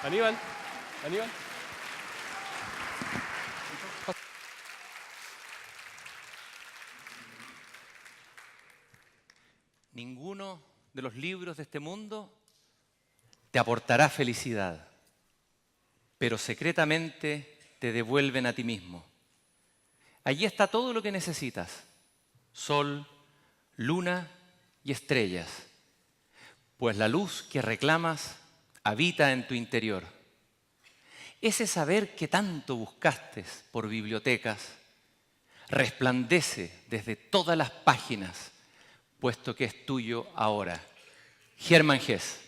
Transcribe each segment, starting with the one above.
Aníbal, Aníbal. Ninguno de los libros de este mundo te aportará felicidad, pero secretamente te devuelven a ti mismo. Allí está todo lo que necesitas: sol, luna y estrellas, pues la luz que reclamas habita en tu interior. Ese saber que tanto buscaste por bibliotecas resplandece desde todas las páginas, puesto que es tuyo ahora. Hermann Hesse.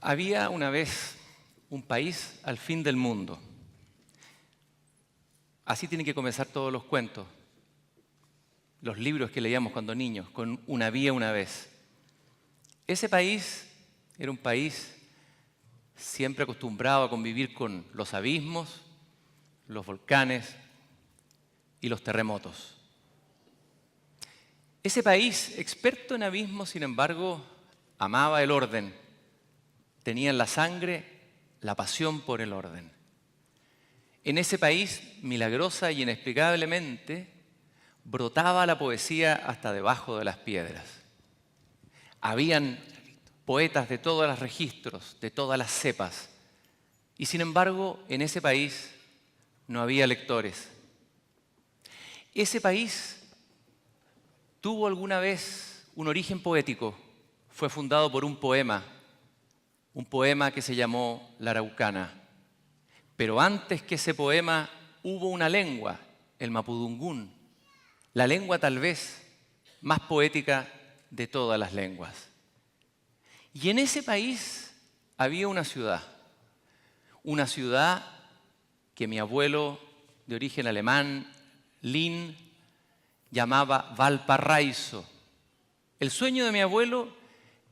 Había una vez un país al fin del mundo. Así tienen que comenzar todos los cuentos, los libros que leíamos cuando niños, con una había una vez. Ese país era un país siempre acostumbrado a convivir con los abismos, los volcanes y los terremotos. Ese país, experto en abismos, sin embargo, amaba el orden. Tenía en la sangre la pasión por el orden. En ese país, milagrosa y inexplicablemente, brotaba la poesía hasta debajo de las piedras. Habían poetas de todos los registros, de todas las cepas, y sin embargo, en ese país no había lectores. Ese país tuvo alguna vez un origen poético. Fue fundado por un poema que se llamó La Araucana. Pero antes que ese poema hubo una lengua, el mapudungún, la lengua tal vez más poética de todas las lenguas. Y en ese país había una ciudad que mi abuelo de origen alemán, Lin, llamaba Valparaíso. El sueño de mi abuelo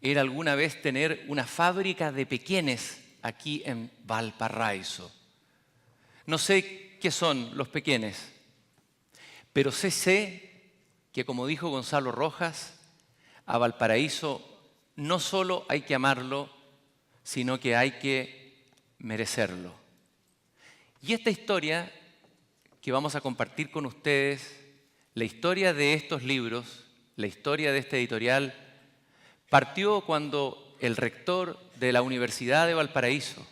era alguna vez tener una fábrica de pequeñes aquí en Valparaíso. No sé qué son los pequeñes, pero sé que, como dijo Gonzalo Rojas, a Valparaíso no solo hay que amarlo, sino que hay que merecerlo. Y esta historia que vamos a compartir con ustedes, la historia de estos libros, la historia de este editorial, partió cuando el rector de la Universidad de Valparaíso,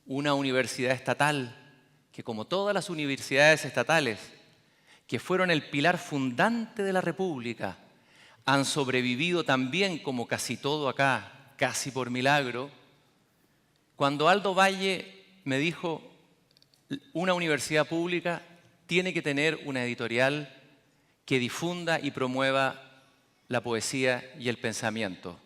una universidad estatal que, como todas las universidades estatales, que fueron el pilar fundante de la República, han sobrevivido también, como casi todo acá, casi por milagro. Cuando Aldo Valle me dijo, una universidad pública tiene que tener una editorial que difunda y promueva la poesía y el pensamiento.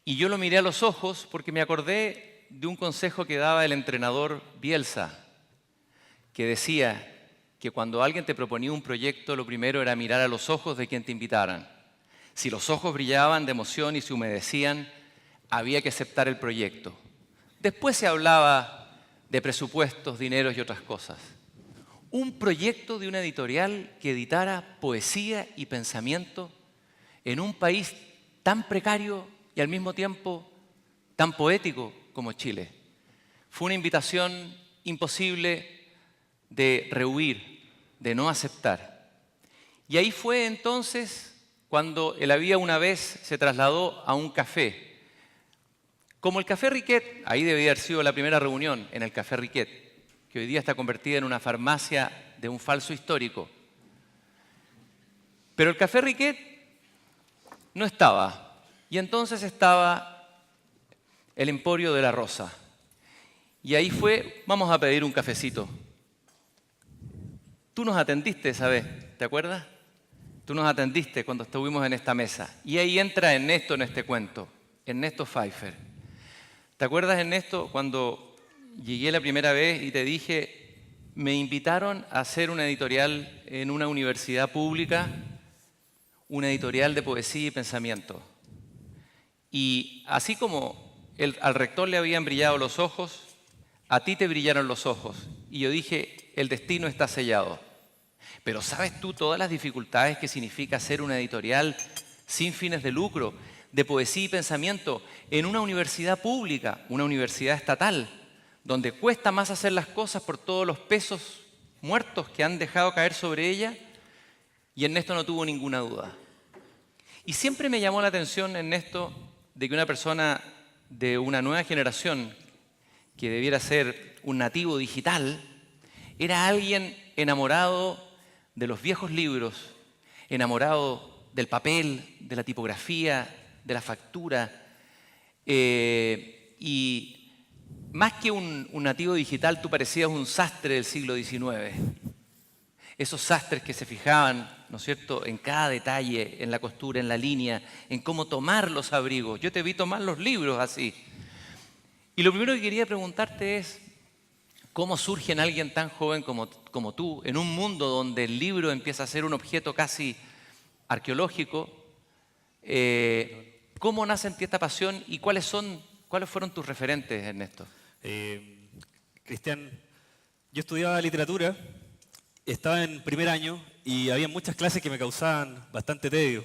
Y yo lo miré a los ojos porque me acordé de un consejo que daba el entrenador Bielsa, que decía que cuando alguien te proponía un proyecto, lo primero era mirar a los ojos de quien te invitaran. Si los ojos brillaban de emoción y se humedecían, había que aceptar el proyecto. Después se hablaba de presupuestos, dineros y otras cosas. Un proyecto de una editorial que editara poesía y pensamiento en un país tan precario y al mismo tiempo tan poético como Chile. Fue una invitación imposible de rehuir, de no aceptar. Y ahí fue entonces cuando el Había una vez se trasladó a un café. Como el Café Riquet, ahí debía haber sido la primera reunión en el Café Riquet, que hoy día está convertida en una farmacia de un falso histórico. Pero el Café Riquet no estaba. Y entonces estaba el Emporio de la Rosa. Y ahí fue, vamos a pedir un cafecito. Tú nos atendiste esa vez, ¿te acuerdas? Tú nos atendiste cuando estuvimos en esta mesa. Y ahí entra Ernesto en este cuento, Ernesto Pfeiffer. ¿Te acuerdas, Ernesto, cuando llegué la primera vez y te dije, me invitaron a hacer una editorial en una universidad pública, una editorial de poesía y pensamiento? Y así como al rector le habían brillado los ojos, a ti te brillaron los ojos. Y yo dije, el destino está sellado. Pero ¿sabes tú todas las dificultades que significa hacer una editorial sin fines de lucro, de poesía y pensamiento, en una universidad pública, una universidad estatal, donde cuesta más hacer las cosas por todos los pesos muertos que han dejado caer sobre ella? Y Ernesto no tuvo ninguna duda. Y siempre me llamó la atención, Ernesto, de que una persona de una nueva generación, que debiera ser un nativo digital, era alguien enamorado de los viejos libros, enamorado del papel, de la tipografía, de la factura. Y más que un nativo digital, tú parecías un sastre del siglo XIX. Esos sastres que se fijaban, ¿no es cierto?, en cada detalle, en la costura, en la línea, en cómo tomar los abrigos. Yo te vi tomar los libros así. Y lo primero que quería preguntarte es, ¿cómo surge en alguien tan joven como tú, en un mundo donde el libro empieza a ser un objeto casi arqueológico? ¿Cómo nace en ti esta pasión y cuáles fueron tus referentes, Ernesto? Cristian, yo estudiaba literatura, estaba en primer año y había muchas clases que me causaban bastante tedio,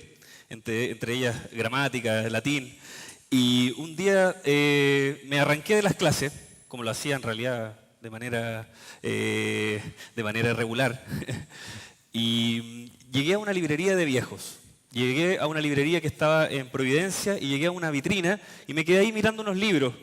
entre ellas gramática, latín. Y un día me arranqué de las clases, como lo hacía en realidad de manera regular, y llegué a una librería de viejos. Llegué a una librería que estaba en Providencia y llegué a una vitrina y me quedé ahí mirando unos libros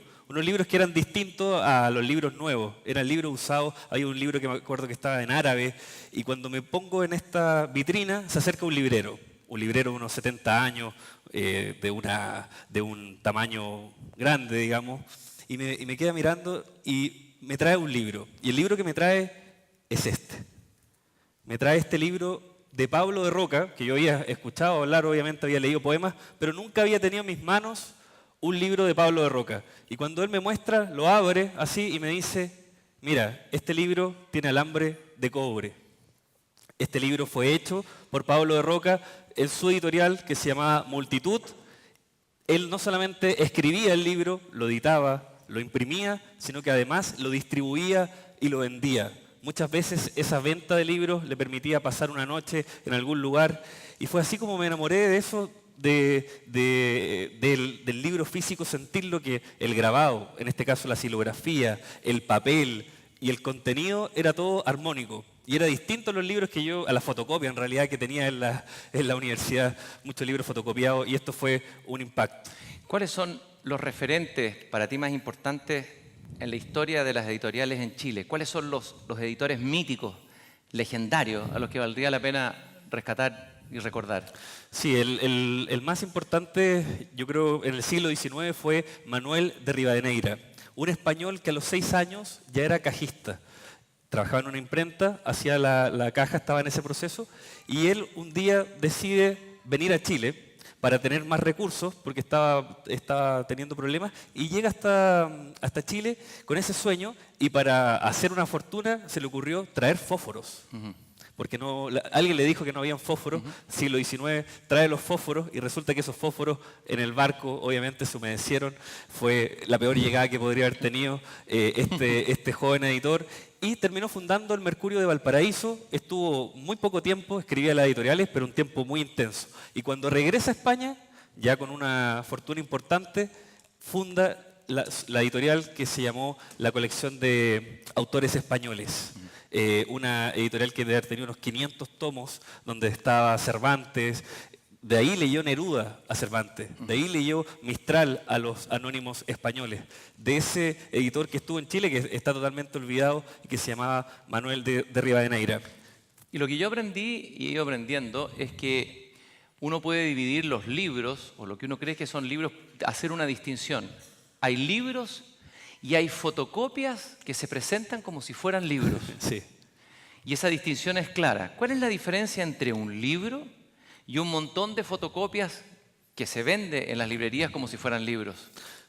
que eran distintos a los libros nuevos. Eran libros usados, hay un libro que me acuerdo que estaba en árabe, y cuando me pongo en esta vitrina se acerca un librero de unos 70 años, de un tamaño grande, digamos, y me queda mirando y me trae un libro. Y el libro que me trae es este. Me trae este libro de Pablo de Roca, que yo había escuchado hablar, obviamente había leído poemas, pero nunca había tenido en mis manos un libro de Pablo de Roca. Y cuando él me muestra, lo abre así y me dice, mira, este libro tiene alambre de cobre. Este libro fue hecho por Pablo de Roca en su editorial que se llamaba Multitud. Él no solamente escribía el libro, lo editaba, lo imprimía, sino que además lo distribuía y lo vendía. Muchas veces esa venta de libros le permitía pasar una noche en algún lugar, y fue así como me enamoré de eso, del libro físico, sentirlo, que el grabado, en este caso la silografía, el papel y el contenido era todo armónico. Y era distinto a los libros a la fotocopia en realidad que tenía en la universidad, muchos libros fotocopiados, y esto fue un impacto. ¿Cuáles son los referentes para ti más importantes en la historia de las editoriales en Chile? ¿Cuáles son los editores míticos, legendarios, a los que valdría la pena rescatar y recordar? Sí, el más importante, yo creo, en el siglo XIX fue Manuel de Rivadeneira, un español que a los 6 años ya era cajista. Trabajaba en una imprenta, hacía la caja, estaba en ese proceso, y él un día decide venir a Chile para tener más recursos, porque estaba teniendo problemas, y llega hasta Chile con ese sueño, y para hacer una fortuna se le ocurrió traer fósforos. Porque alguien le dijo que no habían fósforos, siglo XIX, trae los fósforos, y resulta que esos fósforos en el barco obviamente se humedecieron. Fue la peor llegada que podría haber tenido este joven editor, y terminó fundando el Mercurio de Valparaíso. Estuvo muy poco tiempo, escribía las editoriales, pero un tiempo muy intenso. Y cuando regresa a España, ya con una fortuna importante, funda la editorial que se llamó la Colección de Autores Españoles. una editorial que debe haber tenido unos 500 tomos, donde estaba Cervantes. De ahí leyó Neruda a Cervantes, de ahí leyó Mistral a los anónimos españoles, de ese editor que estuvo en Chile, que está totalmente olvidado y que se llamaba Manuel de Rivadeneira. Y lo que yo aprendí y he ido aprendiendo es que uno puede dividir los libros, o lo que uno cree que son libros, hacer una distinción. Hay libros y hay fotocopias que se presentan como si fueran libros. Sí. Y esa distinción es clara. ¿Cuál es la diferencia entre un libro y un montón de fotocopias que se vende en las librerías como si fueran libros?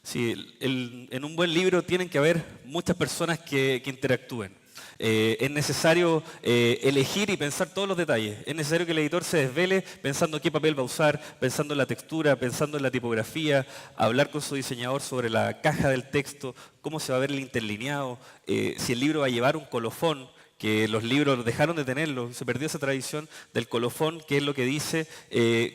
Sí, en un buen libro tienen que haber muchas personas que interactúen. Es necesario elegir y pensar todos los detalles. Es necesario que el editor se desvele pensando qué papel va a usar, pensando en la textura, pensando en la tipografía, hablar con su diseñador sobre la caja del texto, cómo se va a ver el interlineado, si el libro va a llevar un colofón, que los libros dejaron de tenerlo, se perdió esa tradición del colofón, que es lo que dice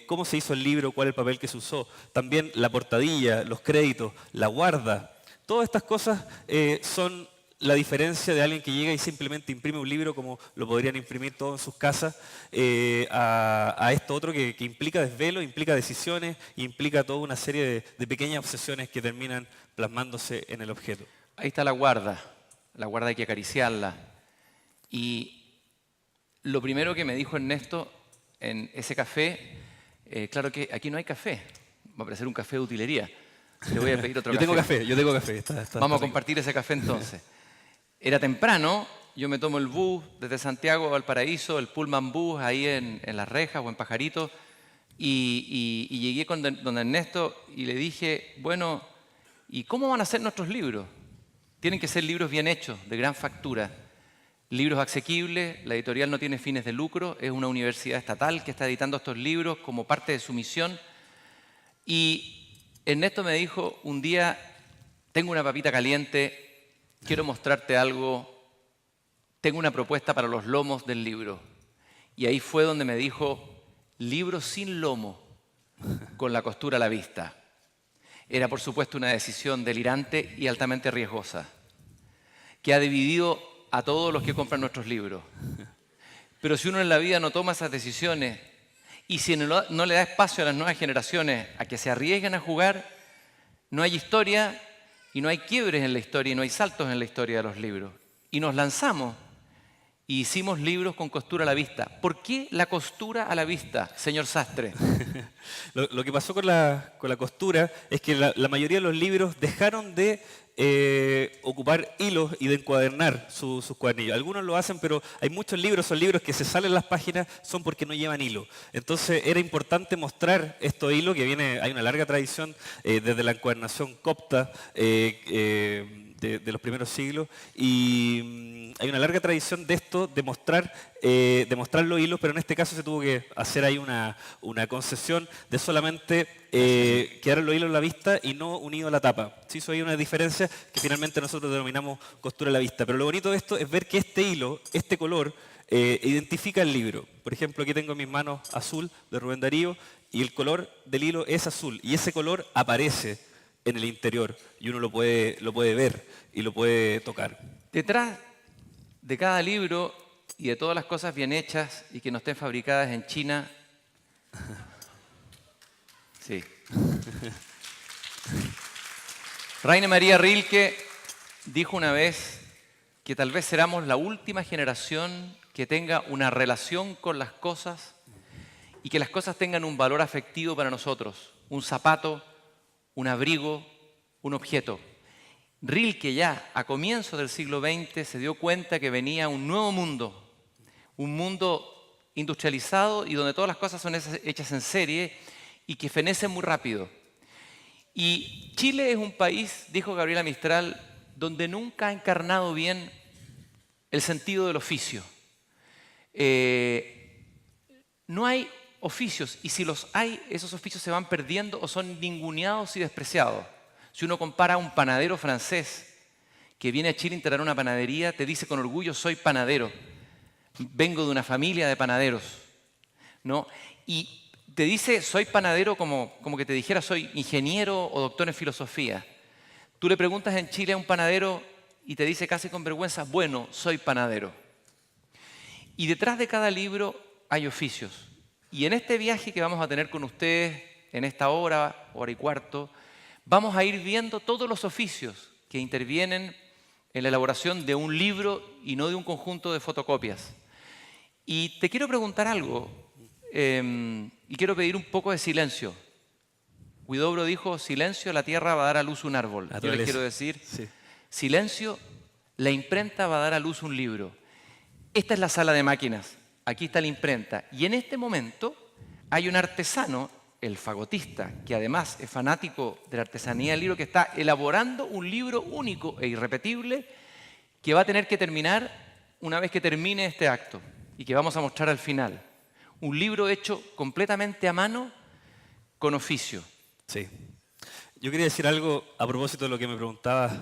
cómo se hizo el libro, cuál es el papel que se usó. También la portadilla, los créditos, la guarda. Todas estas cosas son la diferencia de alguien que llega y simplemente imprime un libro como lo podrían imprimir todos en sus casas, a esto otro que implica desvelo, implica decisiones, implica toda una serie de pequeñas obsesiones que terminan plasmándose en el objeto. Ahí está la guarda hay que acariciarla. Y lo primero que me dijo Ernesto en ese café, claro que aquí no hay café, va a parecer un café de utilería. Le voy a pedir otro Yo tengo café. Vamos a compartir ese café entonces. Era temprano, yo me tomo el bus desde Santiago a Valparaíso, el Pullman Bus ahí en Las Rejas o en Pajarito, y llegué con don Ernesto y le dije, bueno, ¿y cómo van a ser nuestros libros? Tienen que ser libros bien hechos, de gran factura. Libros asequibles, la editorial no tiene fines de lucro, es una universidad estatal que está editando estos libros como parte de su misión. Y Ernesto me dijo un día, tengo una papita caliente, quiero mostrarte algo, tengo una propuesta para los lomos del libro. Y ahí fue donde me dijo, libro sin lomo, con la costura a la vista. Era por supuesto una decisión delirante y altamente riesgosa, que ha dividido a todos los que compran nuestros libros. Pero si uno en la vida no toma esas decisiones y si no le da espacio a las nuevas generaciones a que se arriesguen a jugar, no hay historia y no hay quiebres en la historia y no hay saltos en la historia de los libros. Y nos lanzamos y hicimos libros con costura a la vista. ¿Por qué la costura a la vista, señor Sastre? Lo que pasó con la costura es que la mayoría de los libros dejaron de ocupar hilos y de encuadernar sus cuadernillos. Algunos lo hacen, pero hay muchos libros, son libros que se salen las páginas, son porque no llevan hilo. Entonces era importante mostrar estos hilos, que hay una larga tradición desde la encuadernación copta, de los primeros siglos, y hay una larga tradición de esto, de mostrar los hilos, pero en este caso se tuvo que hacer ahí una concesión de solamente quedar los hilos en la vista y no unido a la tapa. Se hizo ahí una diferencia que finalmente nosotros denominamos costura a la vista. Pero lo bonito de esto es ver que este hilo, este color, identifica el libro. Por ejemplo, aquí tengo en mis manos azul de Rubén Darío y el color del hilo es azul y ese color aparece en el interior y uno lo puede ver y lo puede tocar. Detrás de cada libro y de todas las cosas bien hechas y que no estén fabricadas en China, sí. Rainer Maria Rilke dijo una vez que tal vez seramos la última generación que tenga una relación con las cosas y que las cosas tengan un valor afectivo para nosotros, un zapato, un abrigo, un objeto. Rilke ya a comienzos del siglo XX se dio cuenta que venía un nuevo mundo, un mundo industrializado y donde todas las cosas son hechas en serie y que fenecen muy rápido. Y Chile es un país, dijo Gabriela Mistral, donde nunca ha encarnado bien el sentido del oficio. No hay oficios y si los hay, esos oficios se van perdiendo o son ninguneados y despreciados. Si uno compara a un panadero francés que viene a Chile a instalar una panadería, te dice con orgullo, soy panadero, vengo de una familia de panaderos, ¿no? Y te dice, soy panadero como que te dijera, soy ingeniero o doctor en filosofía. Tú le preguntas en Chile a un panadero y te dice casi con vergüenza, bueno, soy panadero. Y detrás de cada libro hay oficios. Y en este viaje que vamos a tener con ustedes en esta hora y cuarto, vamos a ir viendo todos los oficios que intervienen en la elaboración de un libro y no de un conjunto de fotocopias. Y te quiero preguntar algo, y quiero pedir un poco de silencio. Huidobro dijo, silencio, la tierra va a dar a luz un árbol. Yo les quiero decir, sí. Silencio, la imprenta va a dar a luz un libro. Esta es la sala de máquinas, aquí está la imprenta. Y en este momento hay un artesano, el fagotista, que además es fanático de la artesanía del libro, que está elaborando un libro único e irrepetible que va a tener que terminar una vez que termine este acto y que vamos a mostrar al final. Un libro hecho completamente a mano con oficio. Sí. Yo quería decir algo a propósito de lo que me preguntabas.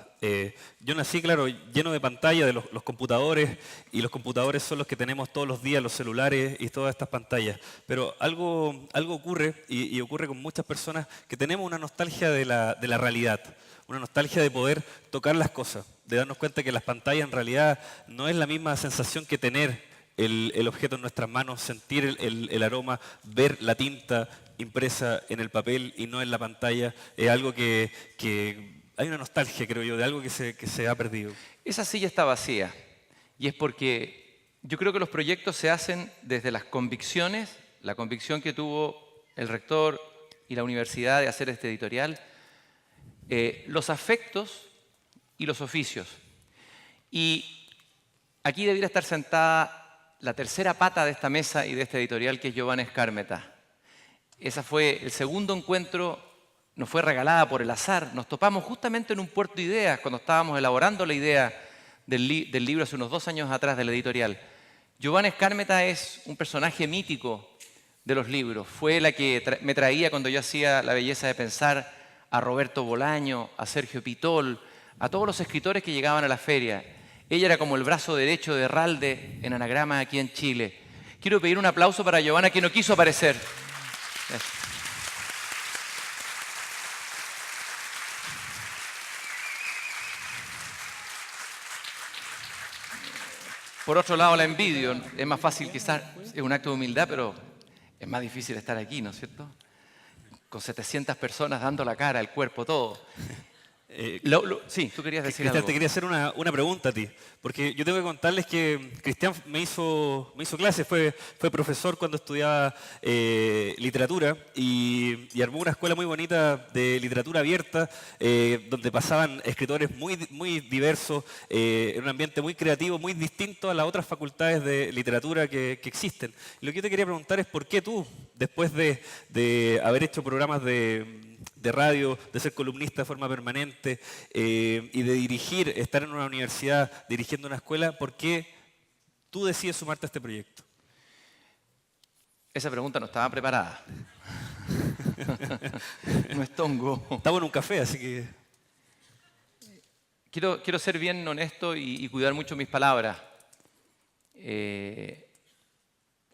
Yo nací, claro, lleno de pantalla de los computadores, y los computadores son los que tenemos todos los días, los celulares y todas estas pantallas. Pero algo ocurre, y ocurre con muchas personas, que tenemos una nostalgia de la realidad, una nostalgia de poder tocar las cosas, de darnos cuenta que las pantallas en realidad no es la misma sensación que tener el objeto en nuestras manos, sentir el aroma, ver la tinta impresa en el papel y no en la pantalla. Es algo que hay una nostalgia, creo yo, de algo que se ha perdido. Esa silla está vacía, y es porque yo creo que los proyectos se hacen desde las convicciones, la convicción que tuvo el rector y la universidad de hacer este editorial, los afectos y los oficios. Y aquí debiera estar sentada la tercera pata de esta mesa y de este editorial, que es Giovanna Escármeta. Ese fue el segundo encuentro, nos fue regalada por el azar. Nos topamos justamente en un puerto de ideas cuando estábamos elaborando la idea del libro hace unos 2 años atrás, del editorial. Giovanna Escármeta es un personaje mítico de los libros. Fue la que me traía cuando yo hacía La belleza de pensar a Roberto Bolaño, a Sergio Pitol, a todos los escritores que llegaban a la feria. Ella era como el brazo derecho de Herralde en anagrama aquí en Chile. Quiero pedir un aplauso para Giovanna, que no quiso aparecer. Gracias. Por otro lado, la envidio. Es más fácil, quizás, es un acto de humildad, pero es más difícil estar aquí, ¿no es cierto? Con 700 personas dando la cara, el cuerpo, todo. Sí, tú querías decir Cristian, algo. te quería hacer una pregunta a ti, porque yo tengo que contarles que Cristian me hizo clases, fue profesor cuando estudiaba literatura, y armó una escuela muy bonita de literatura abierta, donde pasaban escritores muy diversos, en un ambiente muy creativo, muy distinto a las otras facultades de literatura que existen. Y lo que yo te quería preguntar es por qué tú, después de haber hecho programas de radio, de ser columnista de forma permanente, y de dirigir, estar en una universidad dirigiendo una escuela, ¿por qué tú decides sumarte a este proyecto? Esa pregunta no estaba preparada. No es tongo. Estamos en un café, así que... Quiero ser bien honesto y cuidar mucho mis palabras.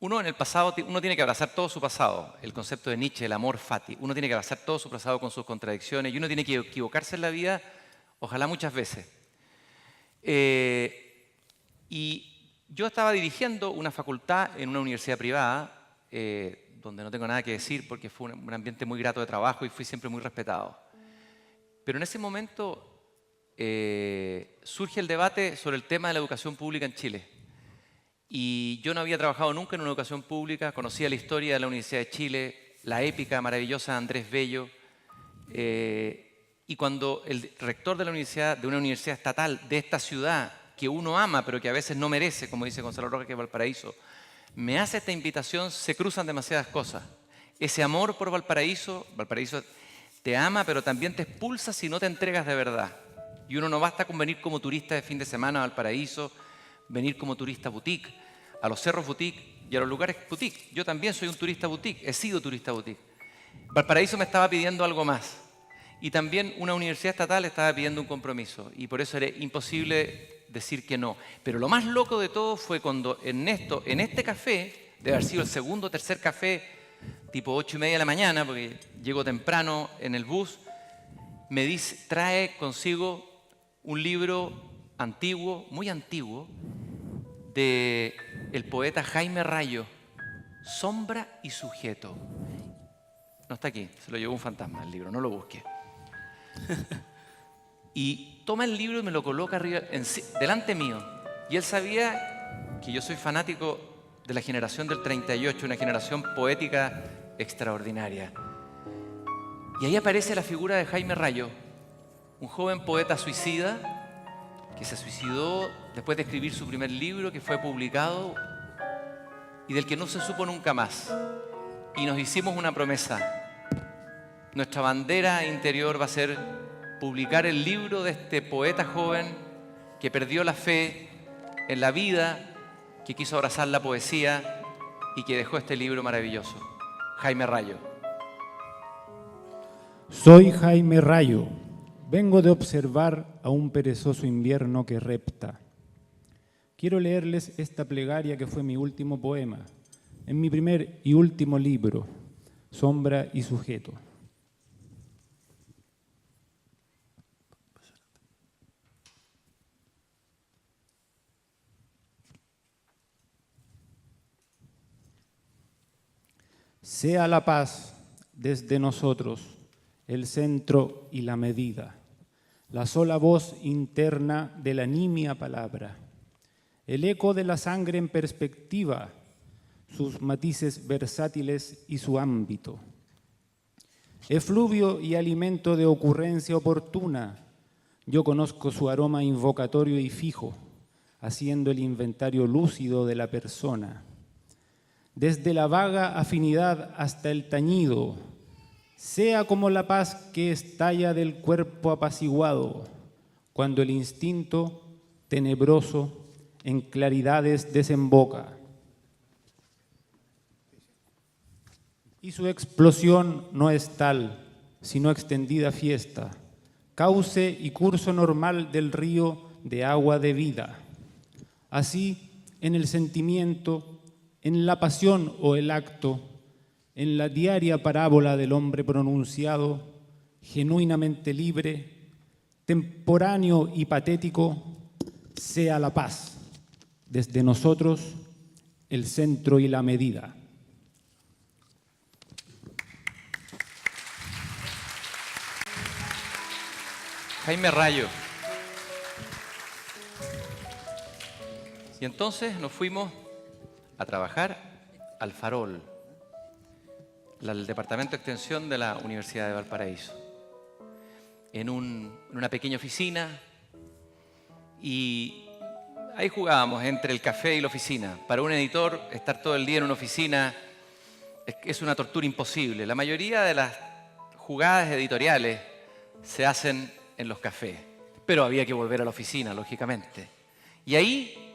Uno en el pasado, uno tiene que abrazar todo su pasado. El concepto de Nietzsche, el amor fati. Uno tiene que abrazar todo su pasado con sus contradicciones, y uno tiene que equivocarse en la vida, ojalá muchas veces. Y yo estaba dirigiendo una facultad en una universidad privada, donde no tengo nada que decir porque fue un ambiente muy grato de trabajo y fui siempre muy respetado. Pero en ese momento surge el debate sobre el tema de la educación pública en Chile. Y yo no había trabajado nunca en una educación pública, conocía la historia de la Universidad de Chile, la épica maravillosa de Andrés Bello, y cuando el rector de una universidad estatal de esta ciudad, que uno ama pero que a veces no merece, como dice Gonzalo Rojas, que es Valparaíso, me hace esta invitación, se cruzan demasiadas cosas. Ese amor por Valparaíso te ama, pero también te expulsa si no te entregas de verdad. Y uno no basta con venir como turista de fin de semana a Valparaíso, venir como turista boutique, a los cerros boutique y a los lugares boutique. Yo también soy un turista boutique, he sido turista boutique. Valparaíso me estaba pidiendo algo más. Y también una universidad estatal estaba pidiendo un compromiso. Y por eso era imposible decir que no. Pero lo más loco de todo fue cuando en este café, debe haber sido el segundo o tercer café, tipo 8:30 de la mañana, porque llego temprano en el bus, me dice, trae consigo un libro antiguo, muy antiguo, de el poeta Jaime Rayo, Sombra y sujeto. No está aquí, se lo llevó un fantasma el libro, no lo busque. Y toma el libro y me lo coloca arriba, delante mío. Y él sabía que yo soy fanático de la generación del 38, una generación poética extraordinaria. Y ahí aparece la figura de Jaime Rayo, un joven poeta suicida que se suicidó después de escribir su primer libro, que fue publicado y del que no se supo nunca más. Y nos hicimos una promesa. Nuestra bandera interior va a ser publicar el libro de este poeta joven que perdió la fe en la vida, que quiso abrazar la poesía y que dejó este libro maravilloso. Jaime Rayo. Soy Jaime Rayo. Vengo de observar a un perezoso invierno que repta. Quiero leerles esta plegaria que fue mi último poema, en mi primer y último libro, Sombra y sujeto. Sea la paz desde nosotros el centro y la medida, la sola voz interna de la nimia palabra, el eco de la sangre en perspectiva, sus matices versátiles y su ámbito. Efluvio y alimento de ocurrencia oportuna, yo conozco su aroma invocatorio y fijo, haciendo el inventario lúcido de la persona. Desde la vaga afinidad hasta el tañido, sea como la paz que estalla del cuerpo apaciguado, cuando el instinto tenebroso en claridades desemboca. Y su explosión no es tal, sino extendida fiesta, cauce y curso normal del río de agua de vida. Así, en el sentimiento, en la pasión o el acto, en la diaria parábola del hombre pronunciado, genuinamente libre, temporáneo y patético, sea la paz, desde nosotros, el centro y la medida. Jaime Rayo. Y entonces nos fuimos a trabajar al Farol, al Departamento de Extensión de la Universidad de Valparaíso, en una pequeña oficina, y ahí jugábamos entre el café y la oficina. Para un editor, estar todo el día en una oficina es una tortura imposible. La mayoría de las jugadas editoriales se hacen en los cafés, pero había que volver a la oficina, lógicamente. Y ahí,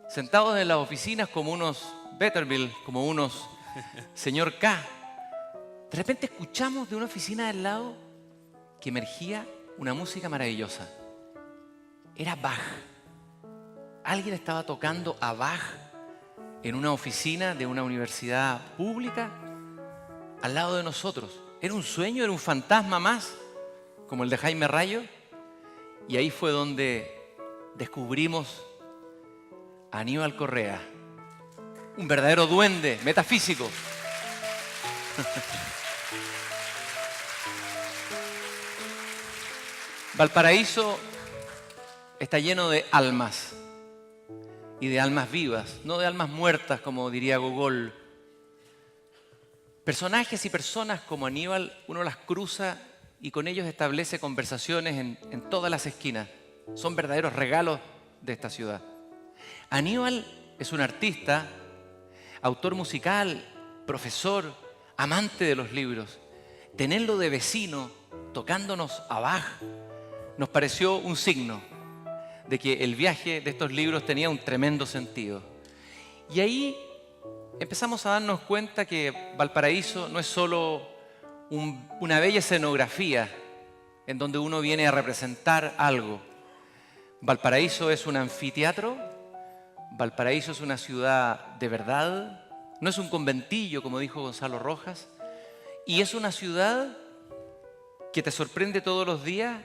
sentados en las oficinas como unos Betterville, como unos señor K, de repente escuchamos de una oficina del lado que emergía una música maravillosa. Era Bach. Alguien estaba tocando a Bach en una oficina de una universidad pública al lado de nosotros. Era un sueño, era un fantasma más, como el de Jaime Rayo. Y ahí fue donde descubrimos a Aníbal Correa, un verdadero duende metafísico. Valparaíso está lleno de almas, y de almas vivas, no de almas muertas, como diría Gogol. Personajes y personas como Aníbal, uno las cruza y con ellos establece conversaciones en todas las esquinas. Son verdaderos regalos de esta ciudad. Aníbal es un artista, autor musical, profesor, amante de los libros. Tenerlo de vecino, tocándonos a Bach, nos pareció un signo de que el viaje de estos libros tenía un tremendo sentido. Y ahí empezamos a darnos cuenta que Valparaíso no es solo una bella escenografía en donde uno viene a representar algo. Valparaíso es un anfiteatro, Valparaíso es una ciudad de verdad, no es un conventillo, como dijo Gonzalo Rojas, y es una ciudad que te sorprende todos los días,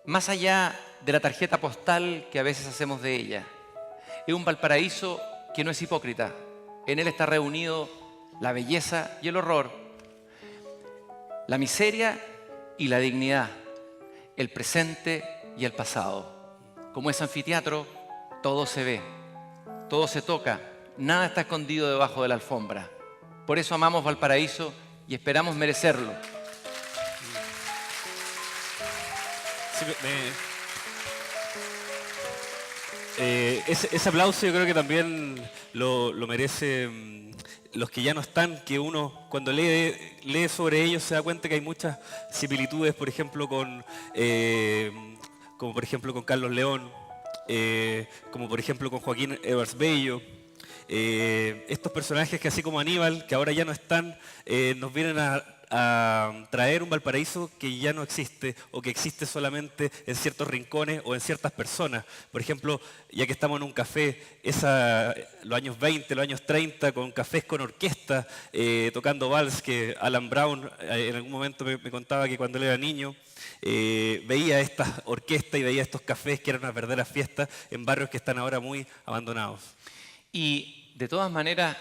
más allá de la tarjeta postal que a veces hacemos de ella. Es un Valparaíso que no es hipócrita. En él está reunido la belleza y el horror, la miseria y la dignidad, el presente y el pasado. Como es anfiteatro, todo se ve, todo se toca, nada está escondido debajo de la alfombra. Por eso amamos Valparaíso y esperamos merecerlo. Sí, ese aplauso yo creo que también lo merece los que ya no están, que uno cuando lee sobre ellos se da cuenta que hay muchas similitudes, por ejemplo, como por ejemplo con Carlos León, como por ejemplo con Joaquín Evers Bello. Estos personajes que así como Aníbal, que ahora ya no están, nos vienen a traer un Valparaíso que ya no existe o que existe solamente en ciertos rincones o en ciertas personas. Por ejemplo, ya que estamos en un café, los años 20, los años 30, con cafés con orquesta, tocando vals, que Alan Brown en algún momento me contaba que cuando él era niño veía estas orquestas y veía estos cafés que eran unas verdaderas fiestas en barrios que están ahora muy abandonados. Y de todas maneras,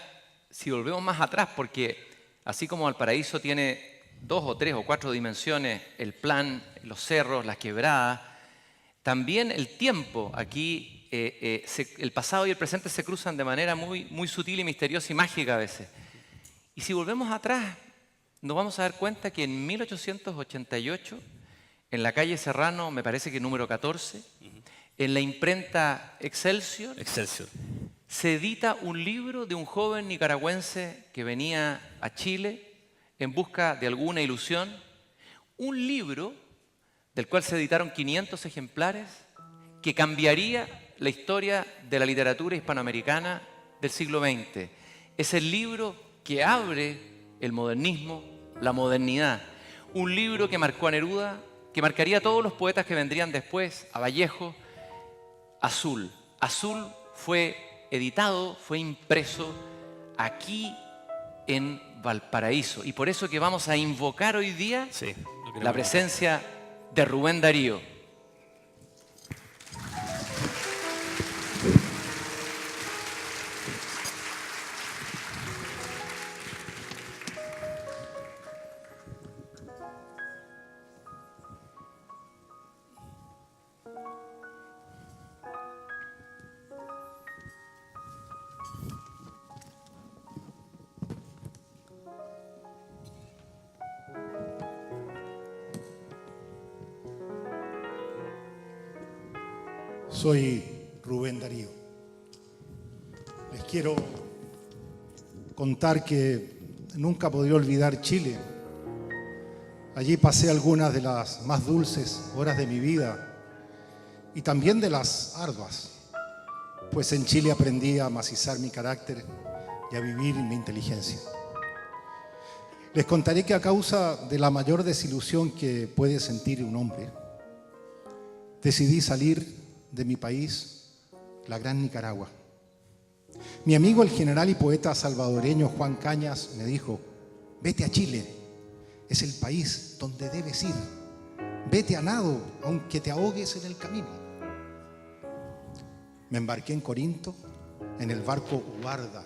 si volvemos más atrás, porque así como Valparaíso tiene 2 o 3 o 4 dimensiones, el plan, los cerros, las quebradas, también el tiempo, aquí el pasado y el presente se cruzan de manera muy, muy sutil y misteriosa y mágica a veces. Y si volvemos atrás, nos vamos a dar cuenta que en 1888, en la calle Serrano, me parece que número 14, en la imprenta Excelsior, se edita un libro de un joven nicaragüense que venía a Chile en busca de alguna ilusión, un libro del cual se editaron 500 ejemplares que cambiaría la historia de la literatura hispanoamericana del siglo XX. Es el libro que abre el modernismo, la modernidad. Un libro que marcó a Neruda, que marcaría a todos los poetas que vendrían después, a Vallejo. Azul. Azul fue editado, fue impreso aquí en Valparaíso. Y por eso que vamos a invocar hoy día la presencia de Rubén Darío. Soy Rubén Darío. Les quiero contar que nunca podré olvidar Chile. Allí pasé algunas de las más dulces horas de mi vida y también de las arduas, pues en Chile aprendí a macizar mi carácter y a vivir mi inteligencia. Les contaré que a causa de la mayor desilusión que puede sentir un hombre, decidí salir de mi país, la gran Nicaragua. Mi amigo el general y poeta salvadoreño Juan Cañas me dijo: vete a Chile, es el país donde debes ir. Vete a nado, aunque te ahogues en el camino. Me embarqué en Corinto, en el barco Guarda.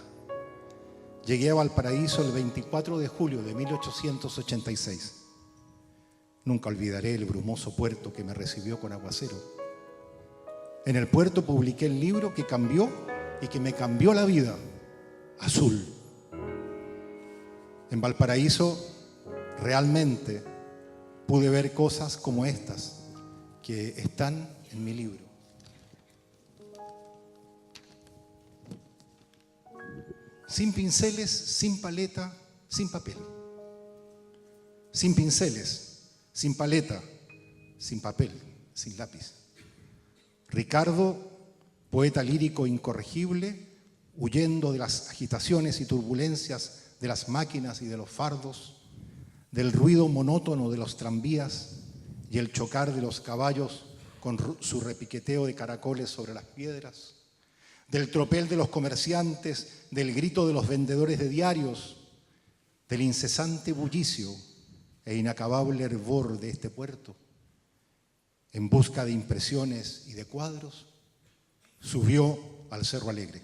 Llegué a Valparaíso el 24 de julio de 1886. Nunca olvidaré el brumoso puerto que me recibió con aguacero. En el puerto publiqué el libro que cambió y que me cambió la vida, Azul. En Valparaíso realmente pude ver cosas como estas que están en mi libro. Sin pinceles, sin paleta, sin papel. Sin pinceles, sin paleta, sin papel, sin lápiz. Ricardo, poeta lírico incorregible, huyendo de las agitaciones y turbulencias de las máquinas y de los fardos, del ruido monótono de los tranvías y el chocar de los caballos con su repiqueteo de caracoles sobre las piedras, del tropel de los comerciantes, del grito de los vendedores de diarios, del incesante bullicio e inacabable hervor de este puerto. En busca de impresiones y de cuadros, subió al Cerro Alegre.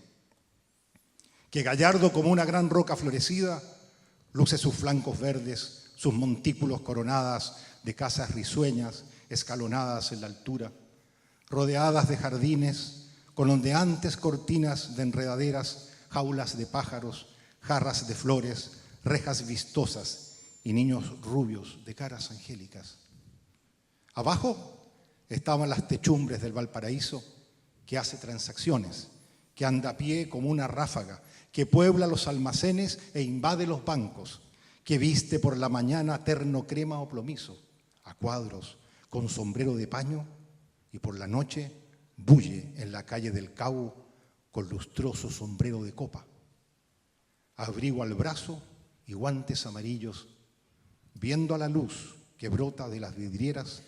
Que gallardo como una gran roca florecida, luce sus flancos verdes, sus montículos coronadas de casas risueñas, escalonadas en la altura, rodeadas de jardines, con ondeantes cortinas de enredaderas, jaulas de pájaros, jarras de flores, rejas vistosas y niños rubios de caras angélicas. Abajo estaban las techumbres del Valparaíso, que hace transacciones, que anda a pie como una ráfaga, que puebla los almacenes e invade los bancos, que viste por la mañana terno crema o plomizo, a cuadros, con sombrero de paño, y por la noche bulle en la calle del Cabo con lustroso sombrero de copa, abrigo al brazo y guantes amarillos, viendo a la luz que brota de las vidrieras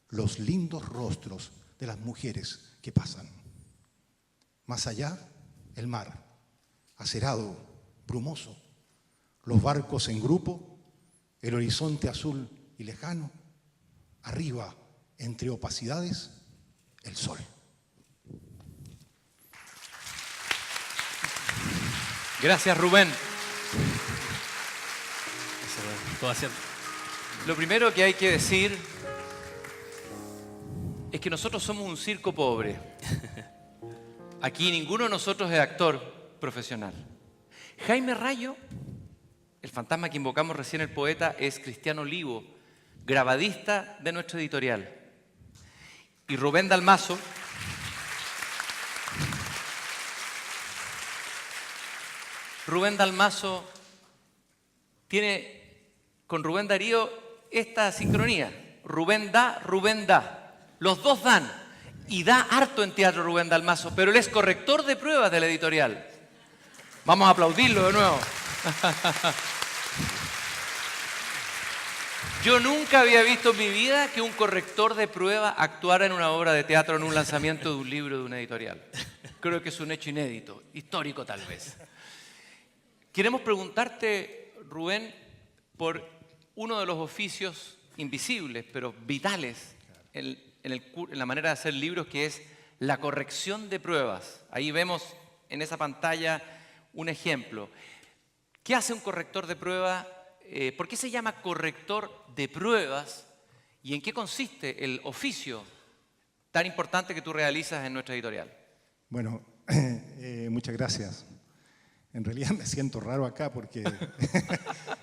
los lindos rostros de las mujeres que pasan. Más allá, el mar, acerado, brumoso, los barcos en grupo, el horizonte azul y lejano, arriba, entre opacidades, el sol. Gracias, Rubén. Todo haciendo. Lo primero que hay que decir es que nosotros somos un circo pobre. Aquí ninguno de nosotros es actor profesional. Jaime Rayo, el fantasma que invocamos recién, el poeta, es Cristiano Olivo, grabadista de nuestra editorial. Y Rubén Dalmaso tiene con Rubén Darío esta sincronía. Rubén da. Los dos dan. Y da harto en teatro Rubén Dalmaso, pero él es corrector de pruebas de la editorial. Vamos a aplaudirlo de nuevo. Yo nunca había visto en mi vida que un corrector de prueba actuara en una obra de teatro, en un lanzamiento de un libro de una editorial. Creo que es un hecho inédito, histórico tal vez. Queremos preguntarte, Rubén, por uno de los oficios invisibles, pero vitales en la manera de hacer libros, que es la corrección de pruebas. Ahí vemos en esa pantalla un ejemplo. ¿Qué hace un corrector de prueba? ¿Por qué se llama corrector de pruebas? ¿Y en qué consiste el oficio tan importante que tú realizas en nuestra editorial? Bueno, muchas gracias. En realidad me siento raro acá porque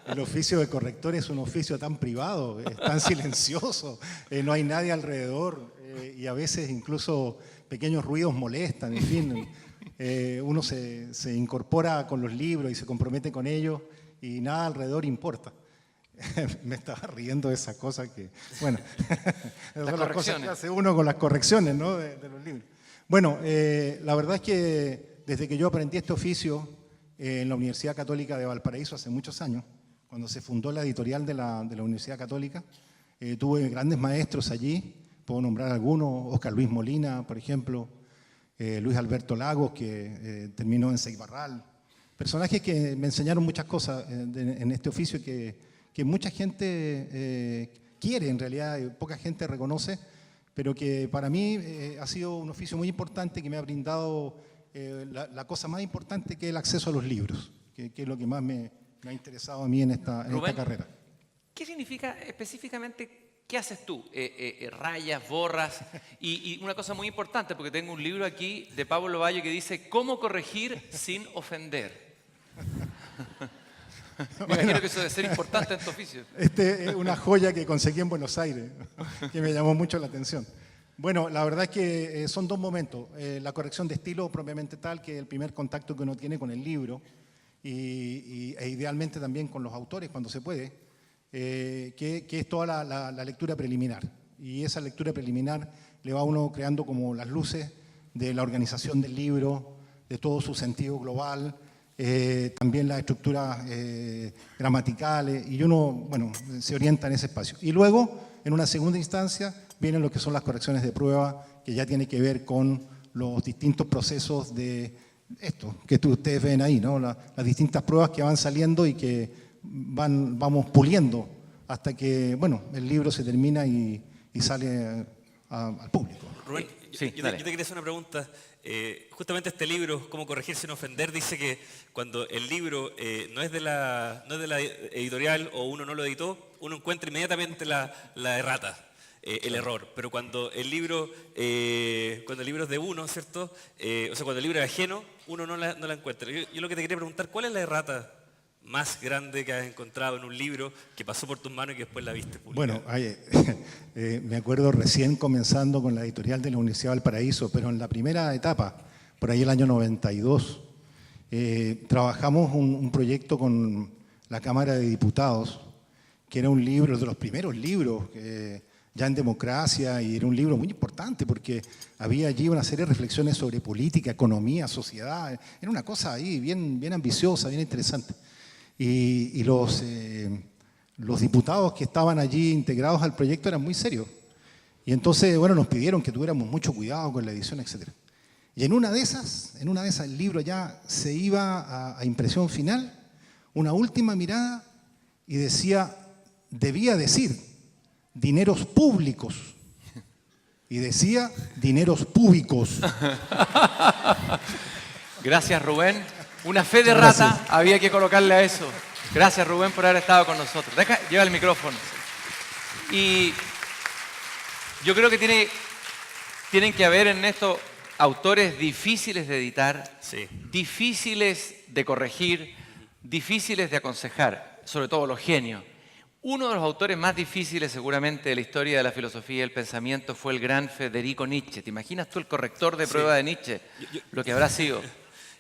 el oficio de corrector es un oficio tan privado, es tan silencioso, no hay nadie alrededor y a veces incluso pequeños ruidos molestan, en fin. Uno se incorpora con los libros y se compromete con ellos y nada alrededor importa. Me estaba riendo de esa cosa que, bueno, son las cosas que hace uno con las correcciones, ¿no? de los libros. Bueno, la verdad es que desde que yo aprendí este oficio en la Universidad Católica de Valparaíso hace muchos años, cuando se fundó la editorial de la Universidad Católica, tuve grandes maestros allí, puedo nombrar algunos, Óscar Luis Molina, por ejemplo, Luis Alberto Lagos, que terminó en Seibarral, personajes que me enseñaron muchas cosas en este oficio que mucha gente quiere, en realidad poca gente reconoce, pero que para mí ha sido un oficio muy importante que me ha brindado la cosa más importante, que es el acceso a los libros, que es lo que más me ha interesado a mí en esta carrera. ¿Qué significa específicamente? ¿Qué haces tú? Rayas, borras. Y una cosa muy importante, porque tengo un libro aquí de Pablo Valle que dice ¿Cómo corregir sin ofender? Me imagino que eso debe ser importante en tu oficio. Es una joya que conseguí en Buenos Aires, que me llamó mucho la atención. Bueno, la verdad es que son dos momentos. La corrección de estilo propiamente tal, que es el primer contacto que uno tiene con el libro, e idealmente también con los autores cuando se puede, que es toda la lectura preliminar. Y esa lectura preliminar le va a uno creando como las luces de la organización del libro, de todo su sentido global, también las estructuras gramaticales, y uno, bueno, se orienta en ese espacio. Y luego, en una segunda instancia, vienen lo que son las correcciones de prueba, que ya tiene que ver con los distintos procesos de esto que ustedes ven ahí, ¿no? Las distintas pruebas que van saliendo y que vamos puliendo hasta que, bueno, el libro se termina y sale al público. Rubén, Sí, yo dale. te quería hacer una pregunta. Justamente este libro, Cómo corregir sin ofender, dice que cuando el libro no es de la editorial o uno no lo editó, uno encuentra inmediatamente la errata, el error. Pero cuando el libro es de uno, ¿cierto? O sea, cuando el libro es ajeno, uno no la encuentra. Yo lo que te quería preguntar, ¿cuál es la errata más grande que has encontrado en un libro que pasó por tus manos y que después la viste publicada? Bueno, me acuerdo recién comenzando con la editorial de la Universidad de Valparaíso, pero en la primera etapa, por ahí el año 92, trabajamos un proyecto con la Cámara de Diputados, que era un libro, de los primeros libros ya en democracia, y era un libro muy importante porque había allí una serie de reflexiones sobre política, economía, sociedad. Era una cosa ahí bien ambiciosa, bien interesante. Y los diputados que estaban allí integrados al proyecto eran muy serios. Y entonces, bueno, nos pidieron que tuviéramos mucho cuidado con la edición, etc. Y en una de esas el libro ya se iba a impresión final, una última mirada, y debía decir dineros públicos. Y decía dineros públicos. Gracias, Rubén. Una fe de Gracias. rata había que colocarle a eso. Gracias, Rubén, por haber estado con nosotros. Lleva el micrófono. Y yo creo que tienen que haber en esto autores difíciles de editar, Sí. difíciles de corregir, difíciles de aconsejar, sobre todo los genios. Uno de los autores más difíciles seguramente de la historia de la filosofía y el pensamiento fue el gran Federico Nietzsche. ¿Te imaginas tú el corrector de prueba de Nietzsche? Lo que habrá sido.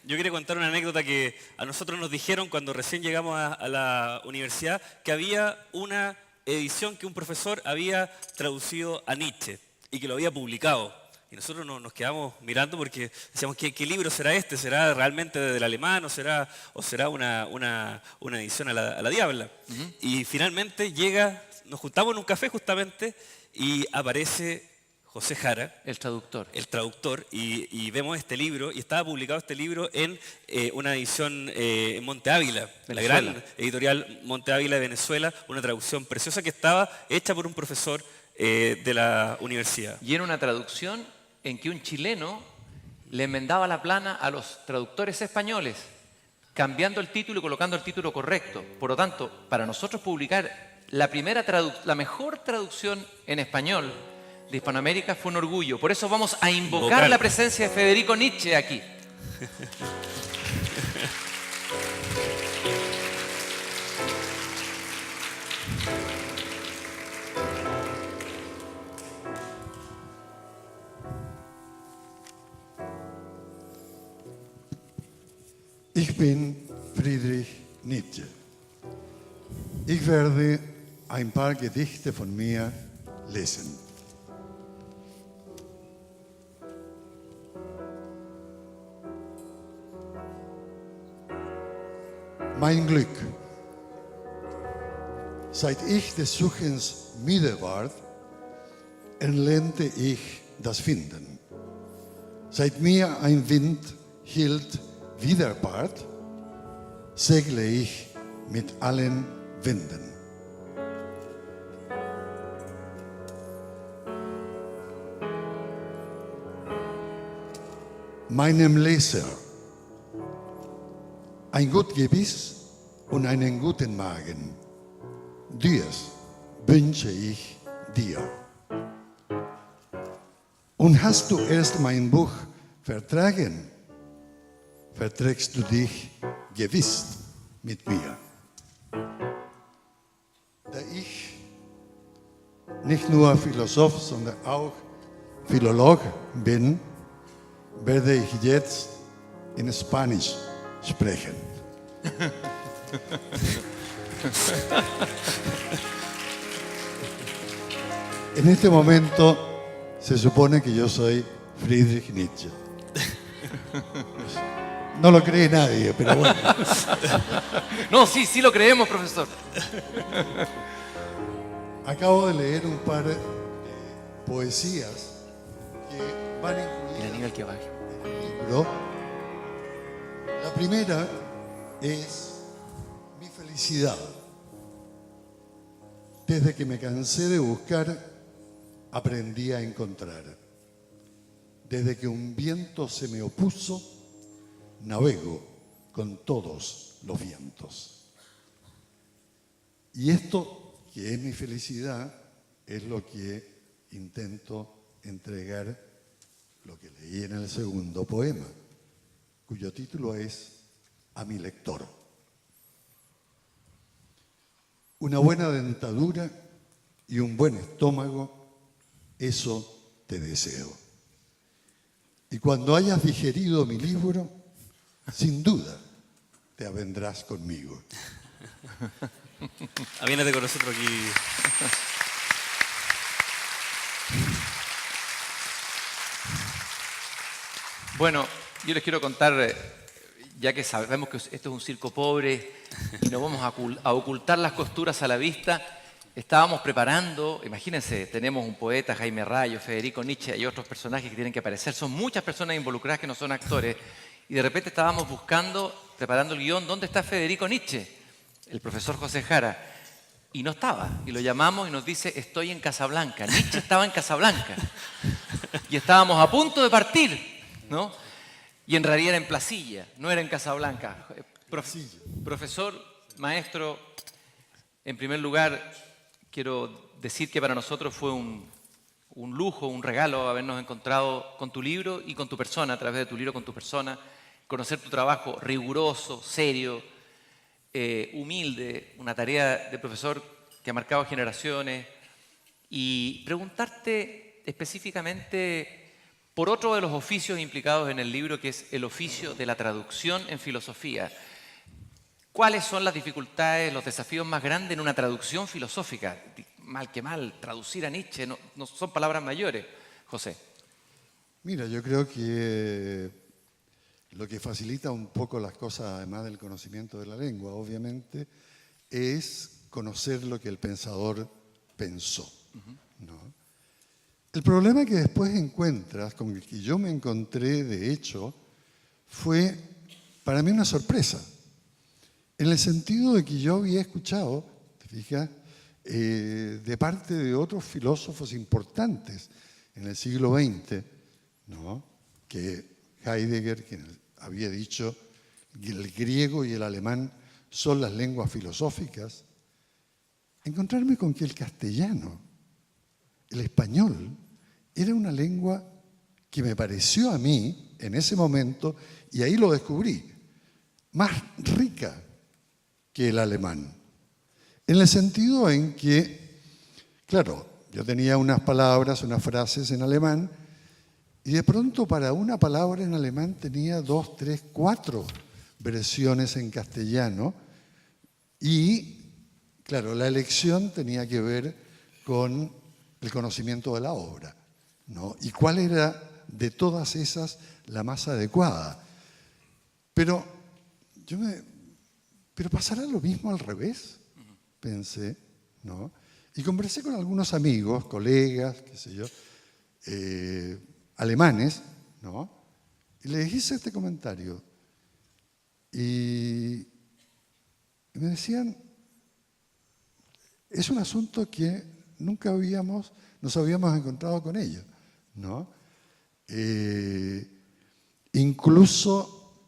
Yo quería contar una anécdota que a nosotros nos dijeron cuando recién llegamos a la universidad, que había una edición que un profesor había traducido a Nietzsche y que lo había publicado. Y nosotros nos quedamos mirando porque decíamos, ¿qué libro será este? ¿Será realmente del alemán o será una edición a la diabla? Y finalmente nos juntamos en un café justamente y aparece José Jara, El traductor. el traductor, y vemos este libro, y estaba publicado este libro en una edición en Monte Ávila, la Venezuela. gran editorial Monte Ávila de Venezuela, una traducción preciosa que estaba hecha por un profesor de la universidad. Y era una traducción en que un chileno le enmendaba la plana a los traductores españoles, cambiando el título y colocando el título correcto. Por lo tanto, para nosotros publicar la mejor traducción en español de Hispanoamérica fue un orgullo. Por eso vamos a invocar la presencia de Federico Nietzsche aquí. Ich bin Friedrich Nietzsche. Ich werde ein paar Gedichte von mir lesen. Mein Glück. Seit ich des Suchens müde ward, erlernte ich das Finden. Seit mir ein Wind hielt widerpart, segle ich mit allen Winden. Meinem Leser ein gut Gebiss und einen guten Magen. Dies wünsche ich dir. Und hast du erst mein Buch vertragen, verträgst du dich gewiss mit mir. Da ich nicht nur Philosoph, sondern auch Philolog bin, werde ich jetzt in Spanisch sprechen. En este momento se supone que yo soy Friedrich Nietzsche. No lo cree nadie, pero bueno. No, sí lo creemos, profesor. Acabo de leer un par de poesías que van Mira, incluidas nivel que baje. en el libro. La primera es mi felicidad. Desde que me cansé de buscar, aprendí a encontrar. Desde que un viento se me opuso, navego con todos los vientos. Y esto, que es mi felicidad, es lo que intento entregar, lo que leí en el segundo poema, cuyo título es A mi lector. Una buena dentadura y un buen estómago, eso te deseo. Y cuando hayas digerido mi libro, sin duda te avendrás conmigo. Aviéntate con nosotros aquí. Bueno, yo les quiero contar, ya que sabemos que esto es un circo pobre y no vamos a ocultar las costuras a la vista, estábamos preparando, imagínense, tenemos un poeta, Jaime Rayo, Federico Nietzsche, hay otros personajes que tienen que aparecer, son muchas personas involucradas que no son actores, y de repente estábamos buscando, preparando el guión, ¿dónde está Federico Nietzsche? El profesor José Jara, y no estaba, y lo llamamos y nos dice, estoy en Casablanca. Nietzsche estaba en Casablanca, y estábamos a punto de partir, ¿no? Y en realidad era en Placilla, no era en Casablanca. Profesor, maestro, en primer lugar, quiero decir que para nosotros fue un lujo, un regalo habernos encontrado con tu libro y con tu persona, a través de tu libro con tu persona, conocer tu trabajo riguroso, serio, humilde, una tarea de profesor que ha marcado generaciones, y preguntarte específicamente por otro de los oficios implicados en el libro, que es el oficio de la traducción en filosofía. ¿Cuáles son las dificultades, los desafíos más grandes en una traducción filosófica? Mal que mal, traducir a Nietzsche no son palabras mayores, José. Mira, yo creo que lo que facilita un poco las cosas, además del conocimiento de la lengua, obviamente, es conocer lo que el pensador pensó, ¿no? El problema que después encuentras, con el que yo me encontré, de hecho, fue para mí una sorpresa. En el sentido de que yo había escuchado, ¿te fijas?, de parte de otros filósofos importantes en el siglo XX, ¿no?, que Heidegger, quien había dicho que el griego y el alemán son las lenguas filosóficas, encontrarme con que el castellano, el español, era una lengua que me pareció a mí, en ese momento, y ahí lo descubrí, más rica que el alemán. En el sentido en que, claro, yo tenía unas palabras, unas frases en alemán, y de pronto para una palabra en alemán tenía 2, 3, 4 versiones en castellano, y, claro, la elección tenía que ver con el conocimiento de la obra, ¿no? Y cuál era de todas esas la más adecuada. Pero pasará lo mismo al revés, pensé, ¿no? Y conversé con algunos amigos, colegas, qué sé yo, alemanes, ¿no? Y les hice este comentario. Y me decían, es un asunto que nunca nos habíamos encontrado con ellos, ¿no? Incluso,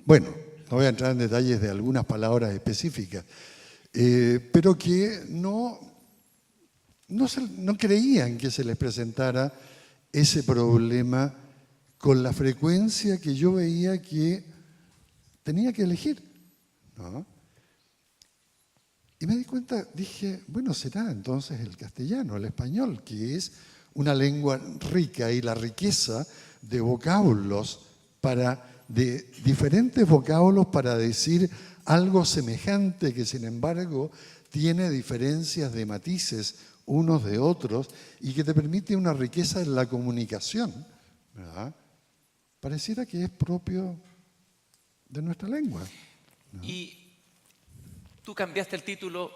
bueno, no voy a entrar en detalles de algunas palabras específicas, pero que no creían que se les presentara ese problema con la frecuencia que yo veía que tenía que elegir, ¿no? Y me di cuenta, dije, bueno, será entonces el castellano, el español, que es una lengua rica, y la riqueza de vocablos, de diferentes vocablos para decir algo semejante que sin embargo tiene diferencias de matices unos de otros y que te permite una riqueza en la comunicación, ¿verdad? Pareciera que es propio de nuestra lengua, ¿no? Y tú cambiaste el título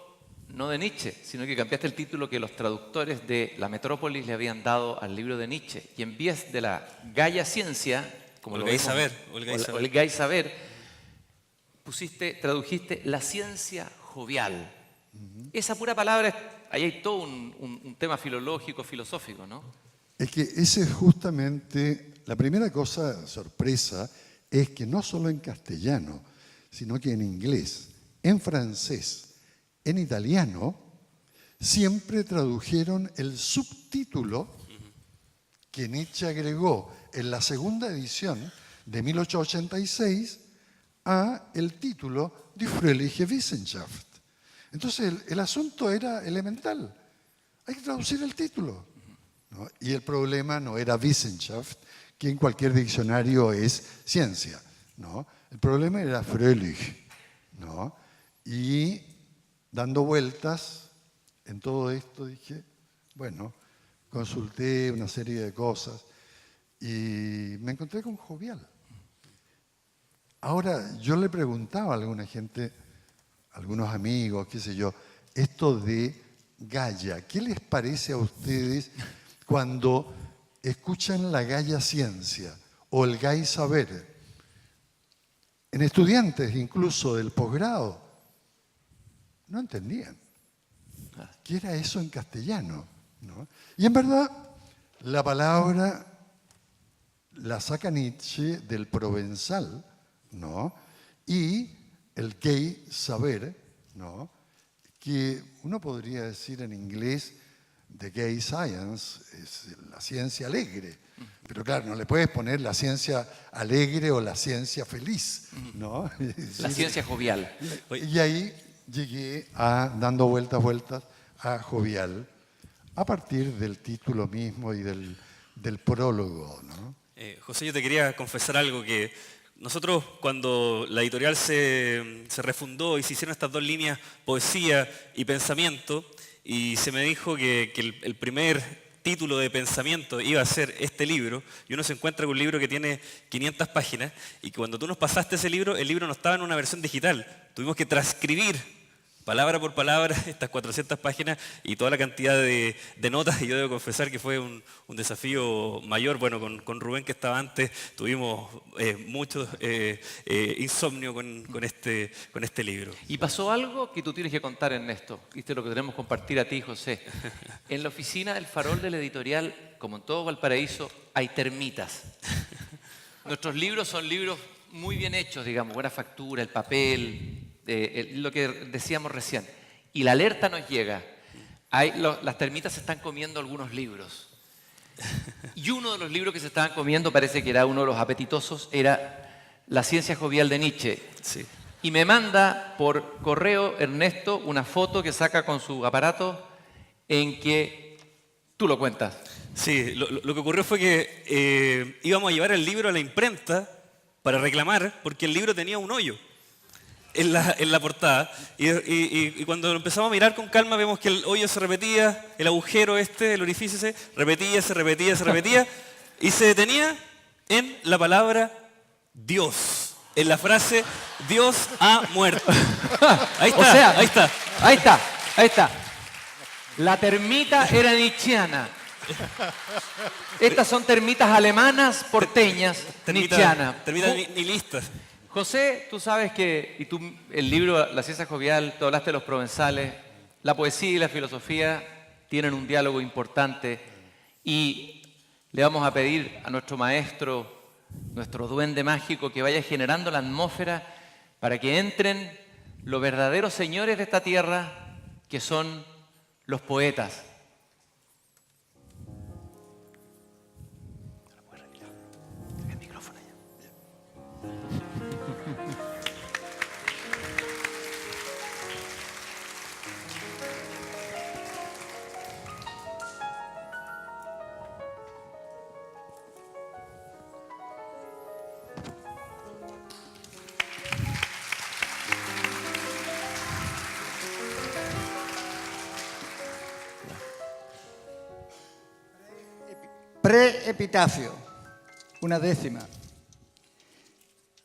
no de Nietzsche, sino que cambiaste el título que los traductores de La Metrópolis le habían dado al libro de Nietzsche. Y en vez de la Gaia Ciencia, como lo vemos, o el Gai Saber, tradujiste la ciencia jovial. Esa pura palabra, ahí hay todo un tema filológico, filosófico, ¿no? Es que ese es justamente la primera cosa, sorpresa, es que no solo en castellano, sino que en inglés, en francés, en italiano, siempre tradujeron el subtítulo que Nietzsche agregó en la segunda edición de 1886 a el título Die Fröhliche Wissenschaft. Entonces el asunto era elemental. Hay que traducir el título, ¿no? Y el problema no era Wissenschaft, que en cualquier diccionario es ciencia, ¿no? El problema era Fröhlich, ¿no? Y dando vueltas en todo esto dije, bueno, consulté una serie de cosas y me encontré con Jovial. Ahora, yo le preguntaba a alguna gente, a algunos amigos, qué sé yo, esto de Gaia, ¿qué les parece a ustedes cuando escuchan la Gaia Ciencia o el Gai Saber? En estudiantes incluso del posgrado, no entendían. ¿Qué era eso en castellano? ¿No? Y en verdad, la palabra la saca Nietzsche del provenzal, ¿no? Y el gay saber, ¿no? Que uno podría decir en inglés the gay science, es la ciencia alegre. Pero claro, no le puedes poner la ciencia alegre o la ciencia feliz, ¿no? La ciencia jovial. Y ahí llegué a, dando vueltas, a Jovial, a partir del título mismo y del prólogo, ¿no? José, yo te quería confesar algo, que nosotros cuando la editorial se refundó y se hicieron estas dos líneas, poesía y pensamiento, y se me dijo que el primer título de pensamiento iba a ser este libro, y uno se encuentra con un libro que tiene 500 páginas, y que cuando tú nos pasaste ese libro, el libro no estaba en una versión digital, tuvimos que transcribir palabra por palabra estas 400 páginas y toda la cantidad de notas, y yo debo confesar que fue un desafío mayor. Bueno, con Rubén, que estaba antes, tuvimos mucho insomnio con este libro. Y pasó algo que tú tienes que contar, Ernesto. Viste lo que tenemos que compartir a ti, José. En la oficina del Farol de la editorial, como en todo Valparaíso, hay termitas. Nuestros libros son libros muy bien hechos, digamos, buena factura, el papel, lo que decíamos recién. Y la alerta nos llega. Las termitas se están comiendo algunos libros. Y uno de los libros que se estaban comiendo, parece que era uno de los apetitosos, era La ciencia jovial de Nietzsche. Sí. Y me manda por correo, Ernesto, una foto que saca con su aparato en que tú lo cuentas. Sí, lo que ocurrió fue que íbamos a llevar el libro a la imprenta para reclamar, porque el libro tenía un hoyo en la portada, y cuando lo empezamos a mirar con calma vemos que el hoyo se repetía, el agujero el orificio se repetía y se detenía en la palabra Dios, en la frase Dios ha muerto. Ahí está, O sea, ahí está. Ahí está. La termita era nietzscheana. Estas son termitas alemanas, porteñas, nietzscheanas. Termita nihilistas. José, tú sabes que, y tú, el libro La ciencia jovial, tú hablaste de los provenzales, la poesía y la filosofía tienen un diálogo importante, y le vamos a pedir a nuestro maestro, nuestro duende mágico, que vaya generando la atmósfera para que entren los verdaderos señores de esta tierra, que son los poetas. Pre-epitafio, una décima.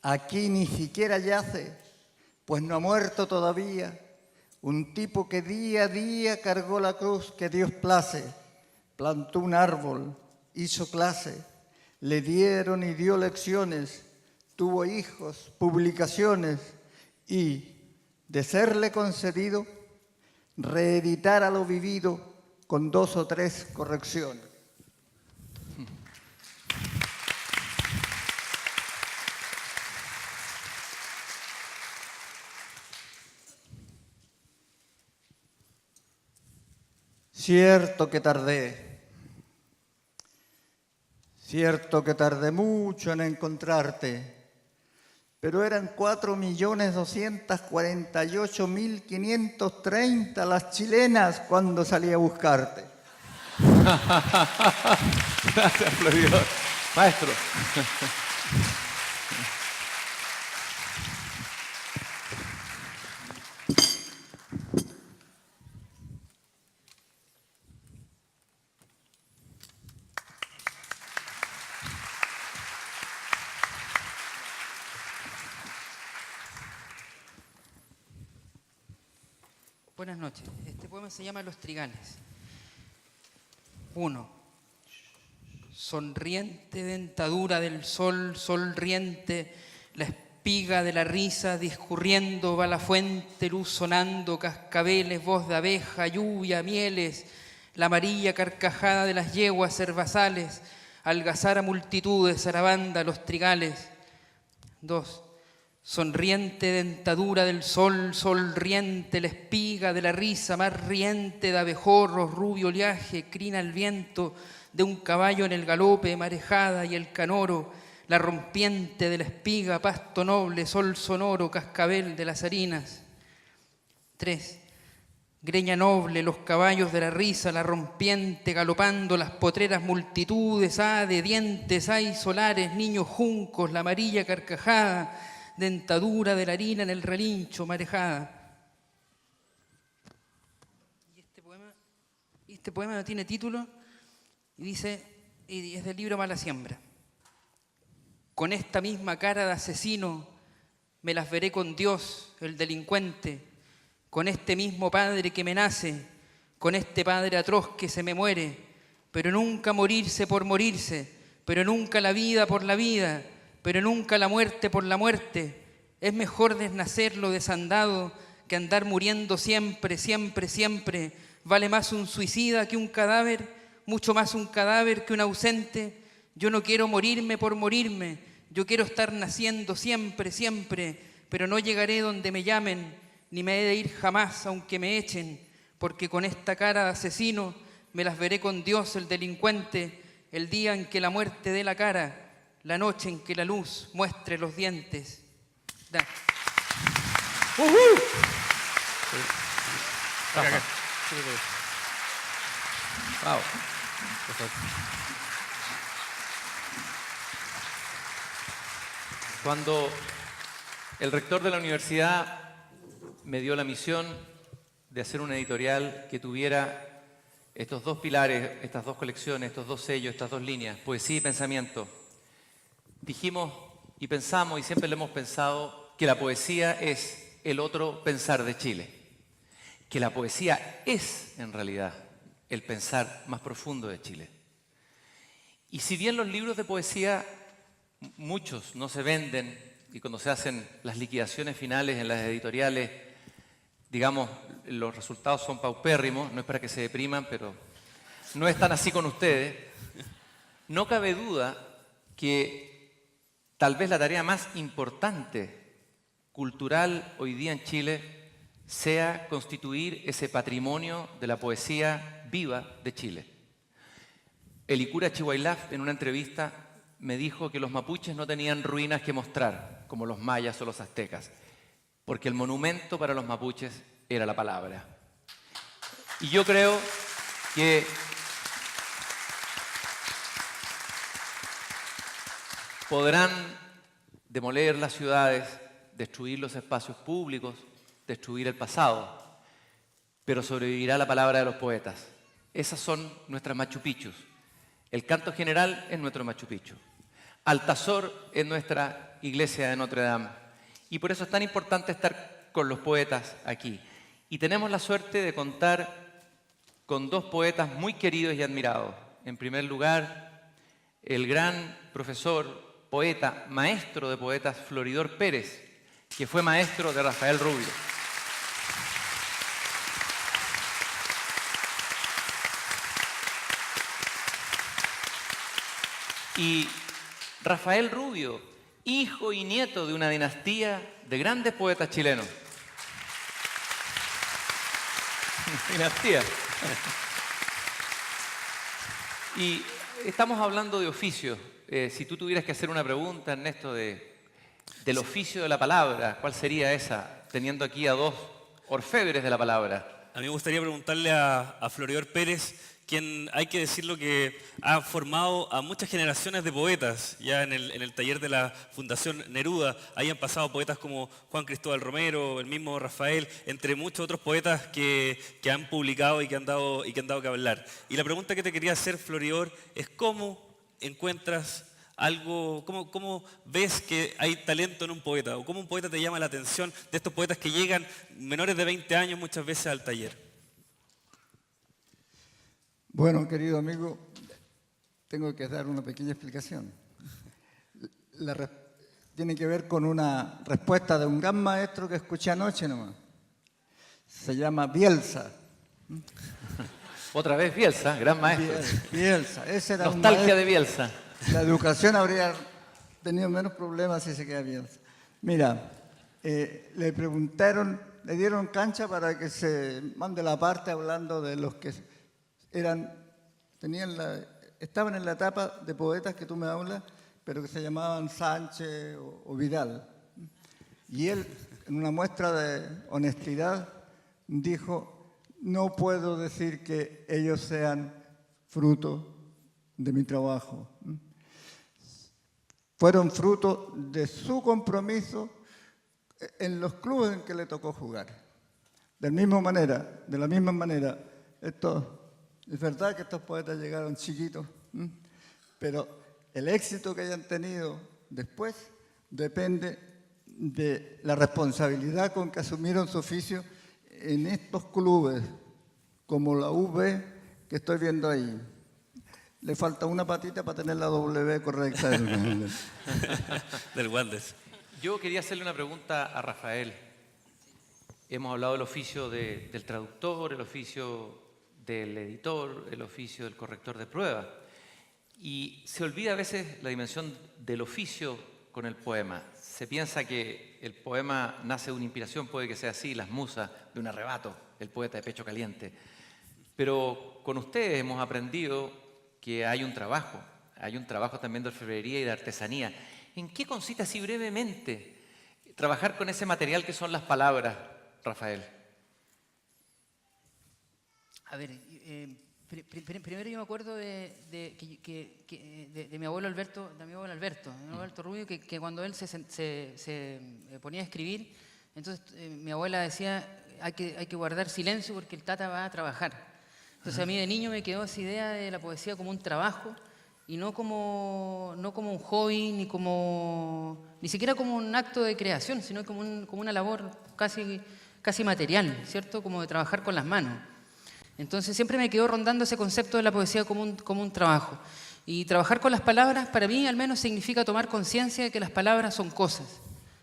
Aquí ni siquiera yace, pues no ha muerto todavía, un tipo que día a día cargó la cruz que Dios place, plantó un árbol, hizo clase, le dieron y dio lecciones, tuvo hijos, publicaciones y, de serle concedido, reeditar a lo vivido con 2 o 3 correcciones. Cierto que tardé mucho en encontrarte, pero eran 4.248.530 las chilenas cuando salí a buscarte. Gracias, Floridor. Maestro. Buenas noches. Este poema se llama Los Trigales. 1. Sonriente dentadura del sol, sol riente, la espiga de la risa discurriendo va la fuente, luz sonando, cascabeles, voz de abeja, lluvia, mieles, la amarilla carcajada de las yeguas herbazales, algazara multitudes, zarabanda, los trigales. 2. Sonriente dentadura del sol, sol riente, la espiga de la risa más riente de abejorros, rubio oleaje, crina el viento de un caballo en el galope, marejada y el canoro, la rompiente de la espiga, pasto noble, sol sonoro, cascabel de las harinas. 3. Greña noble, los caballos de la risa, la rompiente, galopando las potreras multitudes, de dientes, hay solares, niños juncos, la amarilla carcajada, dentadura de la harina en el relincho, marejada. Y este poema no tiene título y dice, y es del libro Mala Siembra. Con esta misma cara de asesino me las veré con Dios, el delincuente, con este mismo padre que me nace, con este padre atroz que se me muere, pero nunca morirse por morirse, pero nunca la vida por la vida, pero nunca la muerte por la muerte. Es mejor desnacerlo desandado que andar muriendo siempre, siempre, siempre. Vale más un suicida que un cadáver, mucho más un cadáver que un ausente. Yo no quiero morirme por morirme, yo quiero estar naciendo siempre, siempre, pero no llegaré donde me llamen, ni me he de ir jamás aunque me echen, porque con esta cara de asesino me las veré con Dios el delincuente, el día en que la muerte dé la cara, la noche en que la luz muestre los dientes. Da. Wow. Cuando el rector de la universidad me dio la misión de hacer una editorial que tuviera estos dos pilares, estas dos colecciones, estos dos sellos, estas dos líneas, poesía y pensamiento, dijimos y pensamos, y siempre lo hemos pensado, que la poesía es el otro pensar de Chile, que la poesía es, en realidad, el pensar más profundo de Chile. Y si bien los libros de poesía, muchos no se venden, y cuando se hacen las liquidaciones finales en las editoriales, digamos, los resultados son paupérrimos, no es para que se depriman, pero no están así con ustedes, no cabe duda que tal vez la tarea más importante cultural hoy día en Chile sea constituir ese patrimonio de la poesía viva de Chile. El Icura Chihuailaf en una entrevista me dijo que los mapuches no tenían ruinas que mostrar, como los mayas o los aztecas, porque el monumento para los mapuches era la palabra. Y yo creo que podrán demoler las ciudades, destruir los espacios públicos, destruir el pasado, pero sobrevivirá la palabra de los poetas. Esas son nuestras Machu Picchus. El canto general es nuestro Machu Picchu. Altazor es nuestra iglesia de Notre Dame. Y por eso es tan importante estar con los poetas aquí. Y tenemos la suerte de contar con dos poetas muy queridos y admirados. En primer lugar, el gran profesor, poeta, maestro de poetas Floridor Pérez, que fue maestro de Rafael Rubio. Y Rafael Rubio, hijo y nieto de una dinastía de grandes poetas chilenos. Dinastía. Y estamos hablando de oficio. Si tú tuvieras que hacer una pregunta, Ernesto, del oficio de la palabra, ¿cuál sería esa? Teniendo aquí a dos orfebres de la palabra. A mí me gustaría preguntarle a Floridor Pérez, quien hay que decirlo que ha formado a muchas generaciones de poetas, ya en el taller de la Fundación Neruda. Ahí han pasado poetas como Juan Cristóbal Romero, el mismo Rafael, entre muchos otros poetas que han publicado y que han dado que hablar. Y la pregunta que te quería hacer, Floridor, es cómo encuentras algo, cómo ves que hay talento en un poeta, o cómo un poeta te llama la atención de estos poetas que llegan menores de 20 años muchas veces al taller. Bueno, querido amigo, tengo que dar una pequeña explicación. Tiene que ver con una respuesta de un gran maestro que escuché anoche nomás. Se llama Bielsa. Otra vez Bielsa, gran maestro. Bielsa, ese era un Nostalgia maestro. de Bielsa. La educación habría tenido menos problemas si se queda Bielsa. Mira, le preguntaron, le dieron cancha para que se mande la parte hablando de los que estaban en la etapa de poetas que tú me hablas, pero que se llamaban Sánchez o Vidal. Y él, en una muestra de honestidad, dijo: no puedo decir que ellos sean fruto de mi trabajo. Fueron fruto de su compromiso en los clubes en que le tocó jugar. De la misma manera, es verdad que estos poetas llegaron chiquitos, pero el éxito que hayan tenido después depende de la responsabilidad con que asumieron su oficio en estos clubes, como la UB que estoy viendo ahí. Le falta una patita para tener la W correcta. Del Wandes. Yo quería hacerle una pregunta a Rafael. Hemos hablado del oficio del traductor, el oficio del editor, el oficio del corrector de pruebas. Y se olvida a veces la dimensión del oficio con el poema. Se piensa que el poema nace de una inspiración, puede que sea así, las musas de un arrebato, el poeta de pecho caliente. Pero con ustedes hemos aprendido que hay un trabajo también de orfebrería y de artesanía. ¿En qué consiste así brevemente trabajar con ese material que son las palabras, Rafael? A ver, primero yo me acuerdo de mi abuelo Alberto, mi abuelo Alberto Rubio, que cuando él se ponía a escribir, entonces mi abuela decía: hay que guardar silencio porque el tata va a trabajar. Entonces a mí de niño me quedó esa idea de la poesía como un trabajo y no como un hobby, ni siquiera como un acto de creación, sino como una labor casi material, ¿cierto? Como de trabajar con las manos. Entonces siempre me quedó rondando ese concepto de la poesía como un trabajo. Y trabajar con las palabras, para mí al menos, significa tomar conciencia de que las palabras son cosas.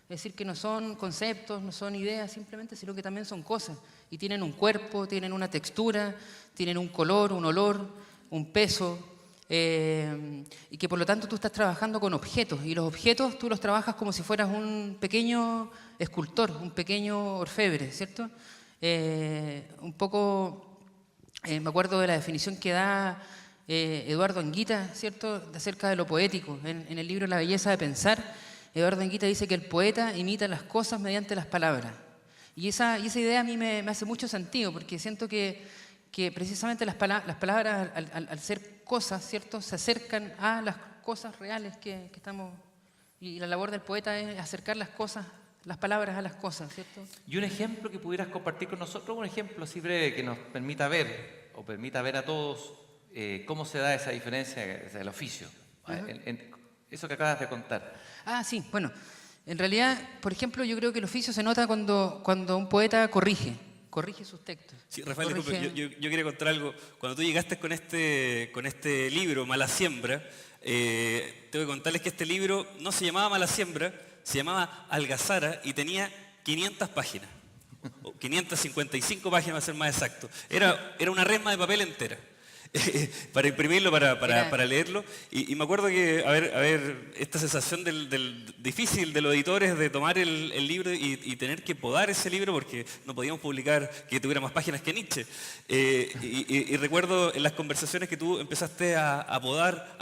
Es decir, que no son conceptos, no son ideas simplemente, sino que también son cosas. Y tienen un cuerpo, tienen una textura, tienen un color, un olor, un peso. Y que por lo tanto tú estás trabajando con objetos. Y los objetos tú los trabajas como si fueras un pequeño escultor, un pequeño orfebre, ¿cierto? Un poco... me acuerdo de la definición que da Eduardo Anguita, ¿cierto?, acerca de lo poético. En el libro La belleza de pensar, Eduardo Anguita dice que el poeta imita las cosas mediante las palabras. Y esa idea a mí me hace mucho sentido, porque siento que precisamente las palabras, al ser cosas, ¿cierto?, se acercan a las cosas reales que estamos... Y la labor del poeta es acercar las palabras a las cosas, ¿cierto? Y un ejemplo que pudieras compartir con nosotros, un ejemplo así breve que nos permita ver a todos cómo se da esa diferencia del oficio, en eso que acabas de contar. Ah, sí, bueno, en realidad, por ejemplo, yo creo que el oficio se nota cuando un poeta corrige sus textos. Sí, Rafael, disculpe, yo quería contar algo. Cuando tú llegaste con este libro, Mala Siembra, tengo que contarles que este libro no se llamaba Mala Siembra, se llamaba Algazara y tenía 500 páginas, o 555 páginas, para ser más exacto. Era una resma de papel entera. para imprimirlo, Era- para leerlo. Y me acuerdo que, a ver, esta sensación difícil de los editores de tomar el libro y tener que podar ese libro porque no podíamos publicar que tuviera más páginas que Nietzsche. Y recuerdo en las conversaciones que tú empezaste a podar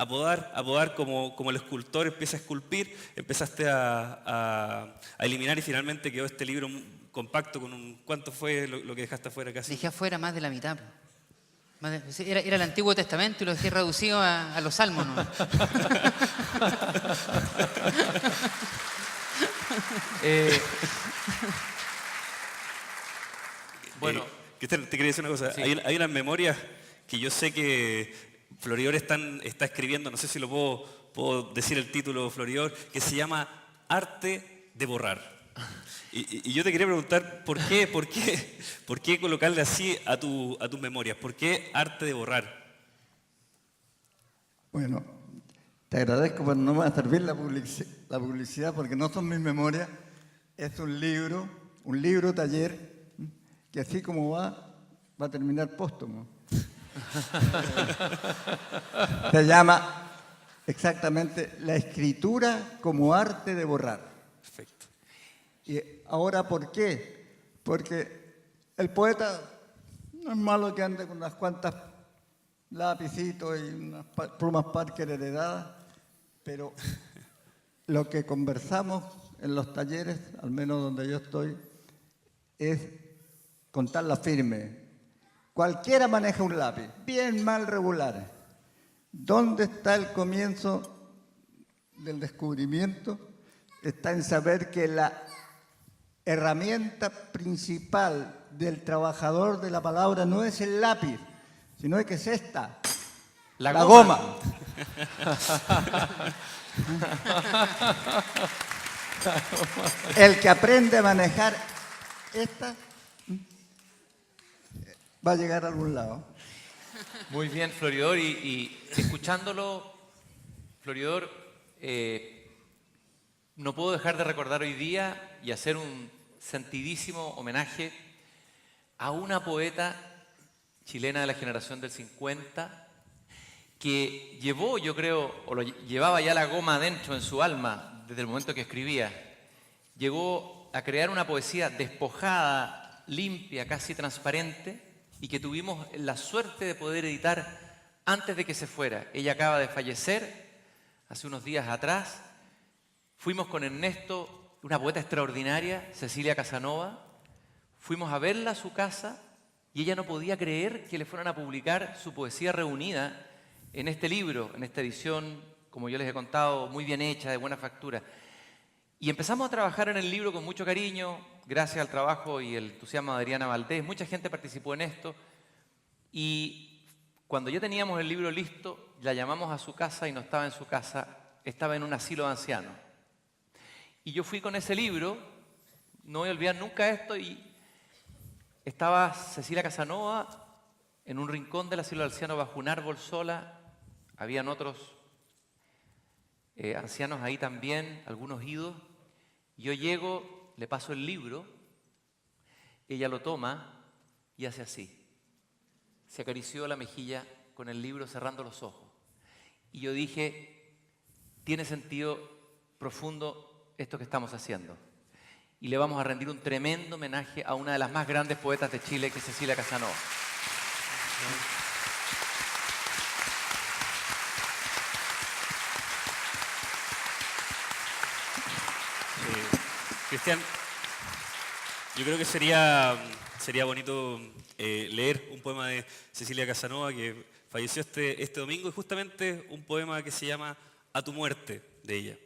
como el escultor empieza a esculpir, empezaste a eliminar y finalmente quedó este libro compacto con ¿cuánto fue lo que dejaste afuera casi? Dejé afuera más de la mitad. Po. Sí, era el Antiguo Testamento y lo dejé reducido a los Salmos, ¿no? Bueno, Cristian, te quería decir una cosa. Sí. Hay unas memorias que yo sé que Floridor está escribiendo, no sé si lo puedo decir el título, Floridor, que se llama Arte de borrar. Y yo te quería preguntar, ¿por qué colocarle así a tus memorias? ¿Por qué arte de borrar? Bueno, te agradezco, pero no me va a servir la publicidad porque no son mis memorias. Es un libro taller, que así como va a terminar póstumo. Se llama exactamente La escritura como arte de borrar. Perfecto. Y ahora, ¿por qué? Porque el poeta no es malo que ande con unas cuantas lapicitos y unas plumas Parker heredadas, pero lo que conversamos en los talleres, al menos donde yo estoy, es contarla firme. Cualquiera maneja un lápiz, bien, mal, regular. ¿Dónde está el comienzo del descubrimiento? Está en saber que la herramienta principal del trabajador de la palabra no es el lápiz, sino que es esta, la goma. El que aprende a manejar esta va a llegar a algún lado. muy bien, Floridor, y escuchándolo, Floridor, no puedo dejar de recordar hoy día y hacer un sentidísimo homenaje a una poeta chilena de la generación del 50 que llevó, yo creo, o lo llevaba ya la goma adentro en su alma desde el momento que escribía. Llegó a crear una poesía despojada, limpia, casi transparente, y que tuvimos la suerte de poder editar antes de que se fuera. Ella acaba de fallecer hace unos días atrás. Fuimos con Ernesto, una poeta extraordinaria, Cecilia Casanova, fuimos a verla a su casa y ella no podía creer que le fueran a publicar su poesía reunida en este libro, en esta edición, como yo les he contado, muy bien hecha, de buena factura. Y empezamos a trabajar en el libro con mucho cariño, gracias al trabajo y el entusiasmo de Adriana Valdés. Mucha gente participó en esto. Y cuando ya teníamos el libro listo, la llamamos a su casa y no estaba en su casa, estaba en un asilo de ancianos. Y yo fui con ese libro, no voy a olvidar nunca esto, y estaba Cecilia Casanova en un rincón del asilo de ancianos bajo un árbol sola. Habían otros ancianos ahí también, algunos idos. Yo llego, le paso el libro, ella lo toma y hace así. Se acarició la mejilla con el libro cerrando los ojos. Y yo dije, tiene sentido profundo esto que estamos haciendo. Y le vamos a rendir un tremendo homenaje a una de las más grandes poetas de Chile, que es Cecilia Casanova. Cristian, yo creo que sería bonito leer un poema de Cecilia Casanova que falleció este domingo, y justamente un poema que se llama A tu muerte, de ella.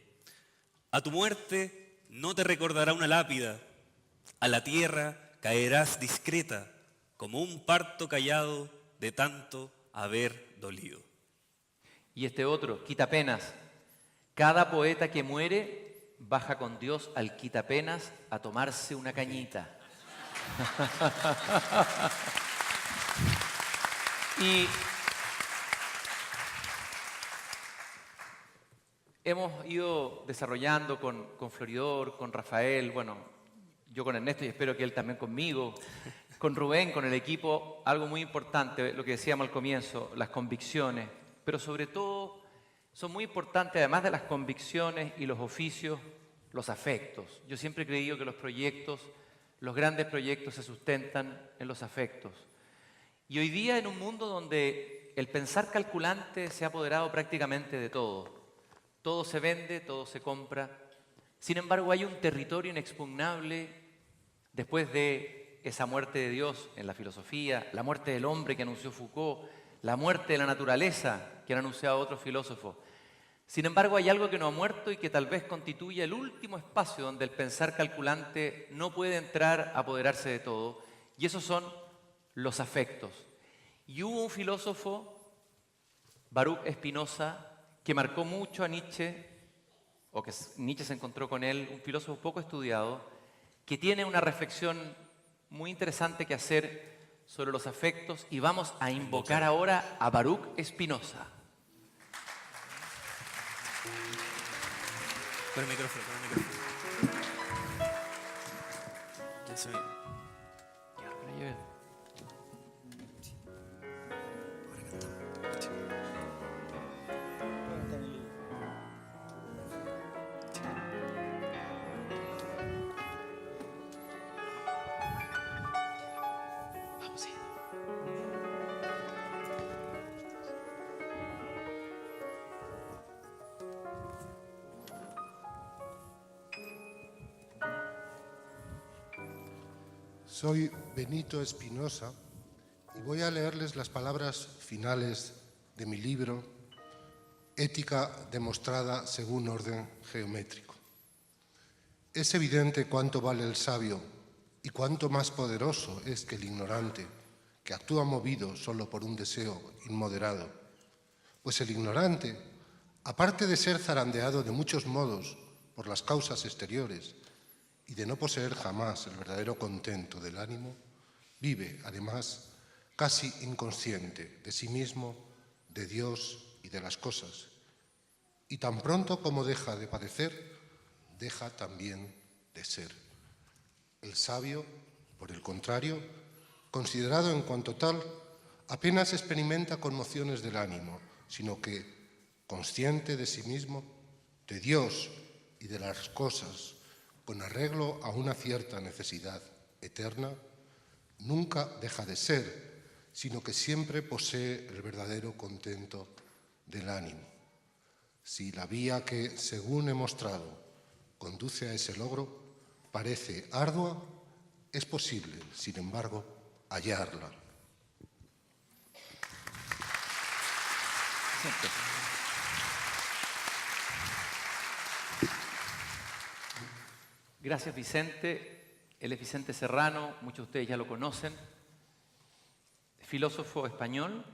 A tu muerte no te recordará una lápida, a la tierra caerás discreta, como un parto callado de tanto haber dolido. Y este otro, Quitapenas. Cada poeta que muere baja con Dios al Quitapenas a tomarse una cañita. Y hemos ido desarrollando con Floridor, con Rafael, bueno, yo con Ernesto y espero que él también conmigo, con Rubén, con el equipo, algo muy importante, lo que decíamos al comienzo, las convicciones, pero sobre todo son muy importantes, además de las convicciones y los oficios, los afectos. Yo siempre he creído que los proyectos, los grandes proyectos se sustentan en los afectos. Y hoy día en un mundo donde el pensar calculante se ha apoderado prácticamente de todo. Todo se vende, todo se compra. Sin embargo, hay un territorio inexpugnable después de esa muerte de Dios en la filosofía, la muerte del hombre que anunció Foucault, la muerte de la naturaleza que han anunciado otros filósofos. Sin embargo, hay algo que no ha muerto y que tal vez constituye el último espacio donde el pensar calculante no puede entrar a apoderarse de todo, y esos son los afectos. Y hubo un filósofo, Baruch Spinoza, que marcó mucho a Nietzsche, o que Nietzsche se encontró con él, un filósofo poco estudiado, que tiene una reflexión muy interesante que hacer sobre los afectos, y vamos a invocar ahora a Baruch Spinoza. Con el micrófono, con el micrófono. Ya se ve. Soy Benito Espinosa y voy a leerles las palabras finales de mi libro Ética demostrada según orden geométrico. Es evidente cuánto vale el sabio y cuánto más poderoso es que el ignorante, que actúa movido solo por un deseo inmoderado. Pues el ignorante, aparte de ser zarandeado de muchos modos por las causas exteriores, y de no poseer jamás el verdadero contento del ánimo, vive, además, casi inconsciente de sí mismo, de Dios y de las cosas. Y tan pronto como deja de padecer, deja también de ser. El sabio, por el contrario, considerado en cuanto tal, apenas experimenta conmociones del ánimo, sino que, consciente de sí mismo, de Dios y de las cosas, con arreglo a una cierta necesidad eterna, nunca deja de ser, sino que siempre posee el verdadero contento del ánimo. Si la vía que, según he mostrado, conduce a ese logro, parece ardua, es posible, sin embargo, hallarla. Gracias, Vicente. Él es Vicente Serrano, muchos de ustedes ya lo conocen. Filósofo español,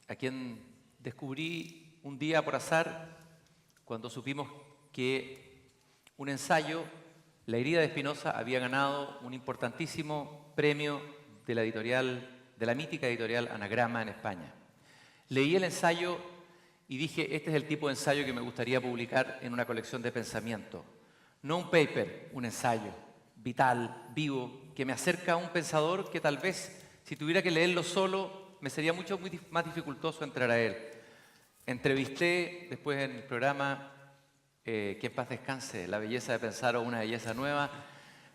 a quien descubrí un día por azar cuando supimos que un ensayo, La herida de Spinoza, había ganado un importantísimo premio de la editorial, de la mítica editorial Anagrama en España. Leí el ensayo y dije, este es el tipo de ensayo que me gustaría publicar en una colección de pensamiento. No un paper, un ensayo vital, vivo, que me acerca a un pensador que tal vez, si tuviera que leerlo solo, me sería mucho más dificultoso entrar a él. Entrevisté después en el programa Que en paz descanse, La belleza de pensar o una belleza nueva,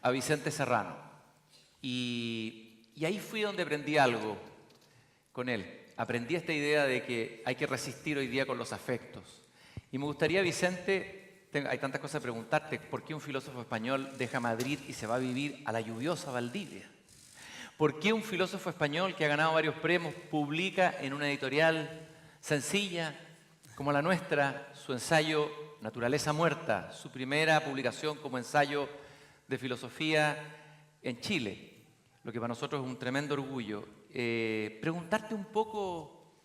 a Vicente Serrano. Y ahí fui donde aprendí algo con él. Aprendí esta idea de que hay que resistir hoy día con los afectos. Y me gustaría, Vicente, hay tantas cosas a preguntarte. ¿Por qué un filósofo español deja Madrid y se va a vivir a la lluviosa Valdivia? ¿Por qué un filósofo español que ha ganado varios premios publica en una editorial sencilla como la nuestra su ensayo Naturaleza Muerta, su primera publicación como ensayo de filosofía en Chile? Lo que para nosotros es un tremendo orgullo. Preguntarte un poco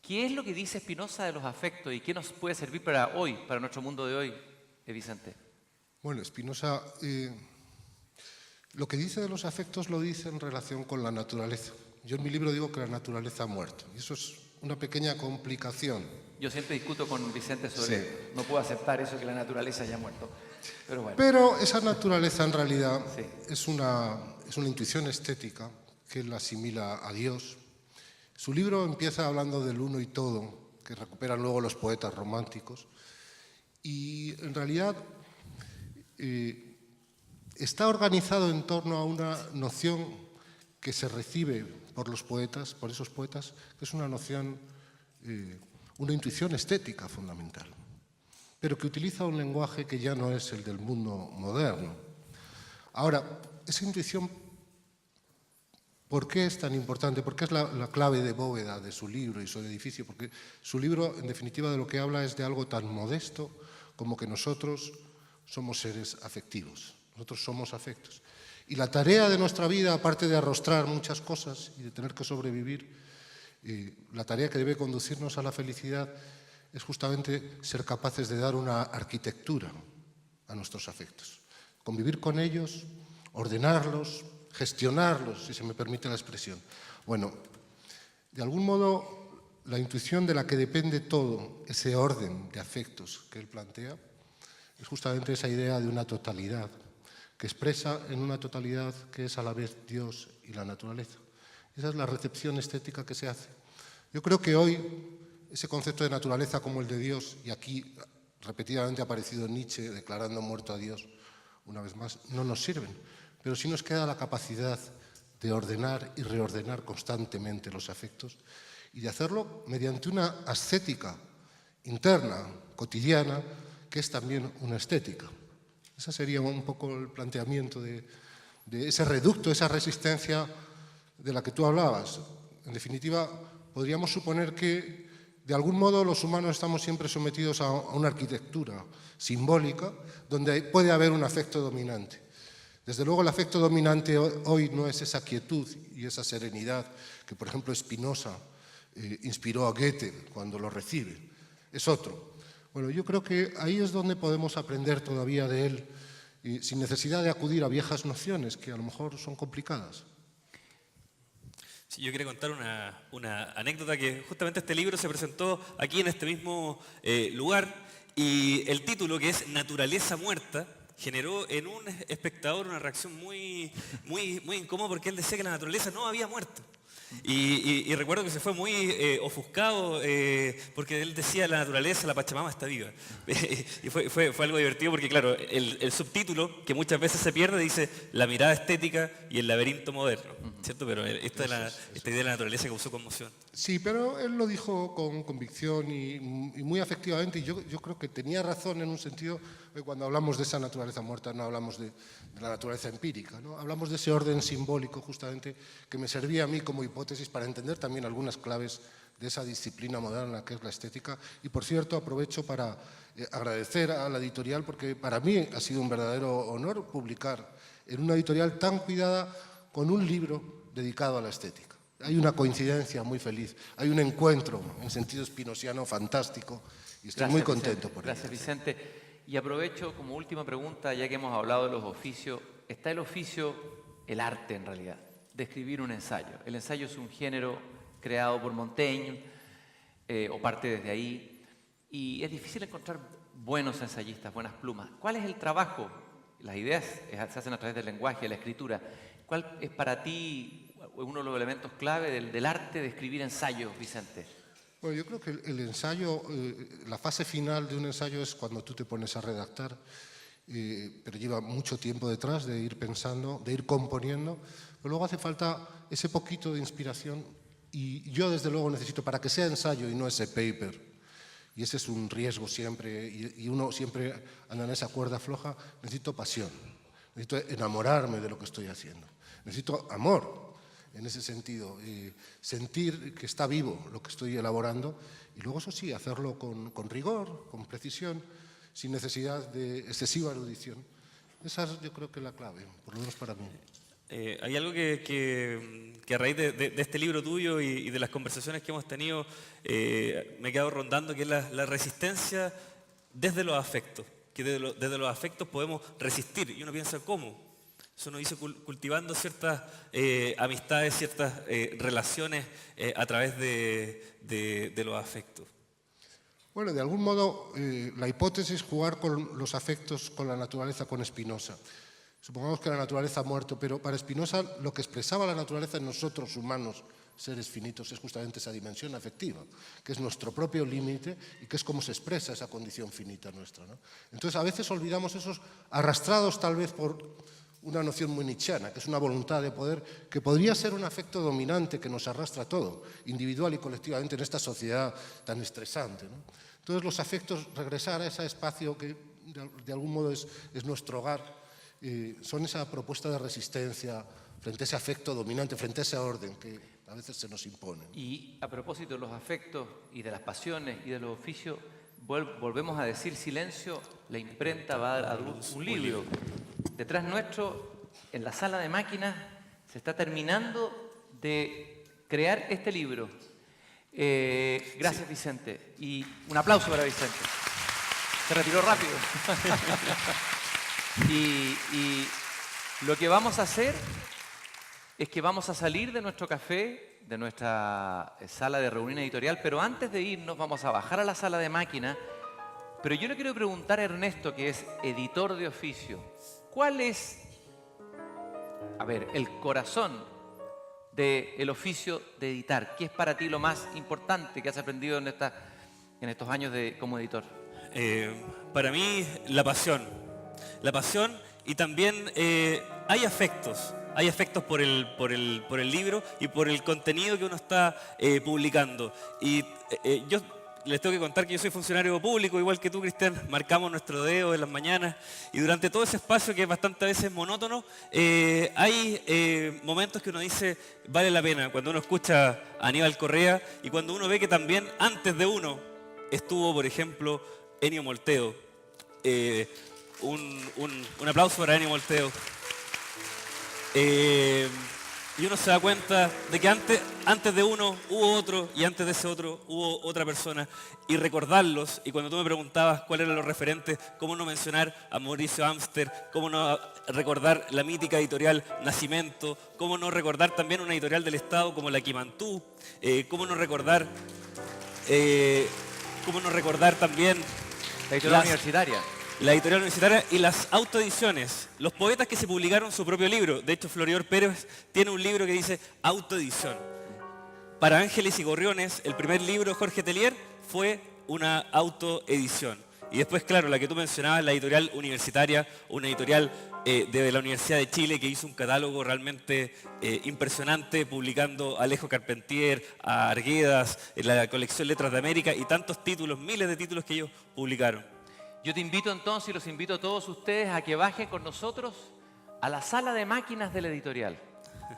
qué es lo que dice Spinoza de los afectos y qué nos puede servir para hoy, para nuestro mundo de hoy, Vicente. Bueno, Spinoza lo que dice de los afectos lo dice en relación con la naturaleza. Yo en mi libro digo que la naturaleza ha muerto. Y eso es una pequeña complicación. Yo siempre discuto con Vicente sobre... Sí. No puedo aceptar eso que la naturaleza haya muerto. Pero bueno. Pero esa naturaleza en realidad Sí. es una intuición estética que él asimila a Dios. Su libro empieza hablando del uno y todo, que recuperan luego los poetas románticos, y en realidad está organizado en torno a una noción que se recibe por los poetas, por esos poetas, que es una noción, una intuición estética fundamental, pero que utiliza un lenguaje que ya no es el del mundo moderno. Ahora, esa intuición, ¿por qué es tan importante? ¿Por qué es la clave de bóveda de su libro y su edificio? Porque su libro, en definitiva, de lo que habla es de algo tan modesto como que nosotros somos seres afectivos. Nosotros somos afectos. Y la tarea de nuestra vida, aparte de arrostrar muchas cosas y de tener que sobrevivir, la tarea que debe conducirnos a la felicidad es justamente ser capaces de dar una arquitectura a nuestros afectos. Convivir con ellos, ordenarlos, gestionarlos, si se me permite la expresión. Bueno, de algún modo, la intuición de la que depende todo, ese orden de afectos que él plantea, es justamente esa idea de una totalidad, que expresa en una totalidad que es a la vez Dios y la naturaleza. Esa es la recepción estética que se hace. Yo creo que hoy ese concepto de naturaleza como el de Dios, y aquí repetidamente ha aparecido Nietzsche declarando muerto a Dios, una vez más, no nos sirven, pero sí nos queda la capacidad de ordenar y reordenar constantemente los afectos y de hacerlo mediante una ascética interna, cotidiana, que es también una estética. Ese sería un poco el planteamiento de ese reducto, esa resistencia de la que tú hablabas. En definitiva, podríamos suponer que de algún modo los humanos estamos siempre sometidos a una arquitectura simbólica donde puede haber un afecto dominante. Desde luego el afecto dominante hoy no es esa quietud y esa serenidad que, por ejemplo, Spinoza inspiró a Goethe cuando lo recibe. Es otro. Bueno, yo creo que ahí es donde podemos aprender todavía de él sin necesidad de acudir a viejas nociones que a lo mejor son complicadas. Sí, yo quería contar una anécdota que justamente este libro se presentó aquí en este mismo lugar y el título, que es Naturaleza Muerta, generó en un espectador una reacción muy incómoda porque él decía que la naturaleza no había muerto. Y recuerdo que se fue muy ofuscado porque él decía la naturaleza, la Pachamama está viva. Y fue algo divertido porque, claro, el subtítulo, que muchas veces se pierde, dice la mirada estética y el laberinto moderno, ¿cierto? Pero esta idea de la naturaleza causó conmoción. Sí, pero él lo dijo con convicción y muy afectivamente, y yo creo que tenía razón en un sentido, cuando hablamos de esa naturaleza muerta no hablamos de la naturaleza empírica, ¿no? Hablamos de ese orden simbólico justamente que me servía a mí como hipótesis para entender también algunas claves de esa disciplina moderna que es la estética. Y por cierto, aprovecho para agradecer a la editorial porque para mí ha sido un verdadero honor publicar en una editorial tan cuidada con un libro dedicado a la estética. Hay una coincidencia muy feliz, hay un encuentro en sentido spinosiano fantástico y estoy muy contento por ello. Gracias, Vicente. Y aprovecho como última pregunta, ya que hemos hablado de los oficios, está el oficio, el arte en realidad, de escribir un ensayo. El ensayo es un género creado por Montaigne, o parte desde ahí, y es difícil encontrar buenos ensayistas, buenas plumas. ¿Cuál es el trabajo? Las ideas se hacen a través del lenguaje, de la escritura. ¿Cuál es para ti uno de los elementos clave del arte de escribir ensayos, Vicente? Bueno, yo creo que el ensayo, la fase final de un ensayo es cuando tú te pones a redactar, pero lleva mucho tiempo detrás de ir pensando, de ir componiendo, pero luego hace falta ese poquito de inspiración y yo desde luego necesito, para que sea ensayo y no ese paper, y ese es un riesgo siempre, y uno siempre anda en esa cuerda floja, necesito pasión, necesito enamorarme de lo que estoy haciendo, necesito amor. En ese sentido, sentir que está vivo lo que estoy elaborando y luego, eso sí, hacerlo con rigor, con precisión, sin necesidad de excesiva erudición. Esa es, yo creo que, la clave, por lo menos para mí. Hay algo que a raíz de este libro tuyo y de las conversaciones que hemos tenido me he quedado rondando, que es la resistencia desde los afectos, que desde los afectos podemos resistir y uno piensa, ¿cómo? Eso nos dice cultivando ciertas amistades, ciertas relaciones a través de los afectos. Bueno, de algún modo, la hipótesis es jugar con los afectos, con la naturaleza, con Spinoza. Supongamos que la naturaleza ha muerto, pero para Spinoza lo que expresaba la naturaleza en nosotros humanos, seres finitos, es justamente esa dimensión afectiva, que es nuestro propio límite y que es como se expresa esa condición finita nuestra, ¿no? Entonces a veces olvidamos esos, arrastrados tal vez por una noción muy nietzscheana, que es una voluntad de poder, que podría ser un afecto dominante que nos arrastra todo, individual y colectivamente en esta sociedad tan estresante, ¿no? Entonces los afectos, regresar a ese espacio que de algún modo es nuestro hogar, son esa propuesta de resistencia frente a ese afecto dominante, frente a ese orden que a veces se nos impone. Y a propósito de los afectos y de las pasiones y de los oficios, volvemos a decir silencio, la imprenta va a dar un libro. Detrás nuestro, en la sala de máquinas, se está terminando de crear este libro. Gracias, Vicente. Y un aplauso para Vicente. Se retiró rápido. y lo que vamos a hacer es que vamos a salir de nuestro café, de nuestra sala de reunión editorial, pero antes de irnos vamos a bajar a la sala de máquina. Pero yo le quiero preguntar a Ernesto, que es editor de oficio, ¿cuál es, a ver, el corazón del oficio de editar? ¿Qué es para ti lo más importante que has aprendido en estos años como editor? Para mí, la pasión. La pasión y también hay afectos. Hay afectos por el libro y por el contenido que uno está publicando. Y yo les tengo que contar que yo soy funcionario público, igual que tú, Cristian. Marcamos nuestro dedo en las mañanas y durante todo ese espacio que es bastante a veces monótono, hay momentos que uno dice, vale la pena. Cuando uno escucha a Aníbal Correa y cuando uno ve que también antes de uno estuvo, por ejemplo, Ennio Molteo. Un aplauso para Ennio Molteo. Y uno se da cuenta de que antes de uno hubo otro y antes de ese otro hubo otra persona, y recordarlos. Y cuando tú me preguntabas cuáles eran los referentes, cómo no mencionar a Mauricio Amster, cómo no recordar la mítica editorial Nacimiento, cómo no recordar también una editorial del Estado como la Quimantú, cómo no recordar también la editorial universitaria. La editorial universitaria y las autoediciones, los poetas que se publicaron su propio libro. De hecho, Floridor Pérez tiene un libro que dice autoedición. Para Ángeles y Gorriones, el primer libro, Jorge Tellier, fue una autoedición. Y después, claro, la que tú mencionabas, la editorial universitaria, una editorial de la Universidad de Chile que hizo un catálogo realmente impresionante, publicando a Alejo Carpentier, a Arguedas, la colección Letras de América y tantos títulos, miles de títulos que ellos publicaron. Yo te invito entonces, y los invito a todos ustedes, a que bajen con nosotros a la sala de máquinas de la editorial,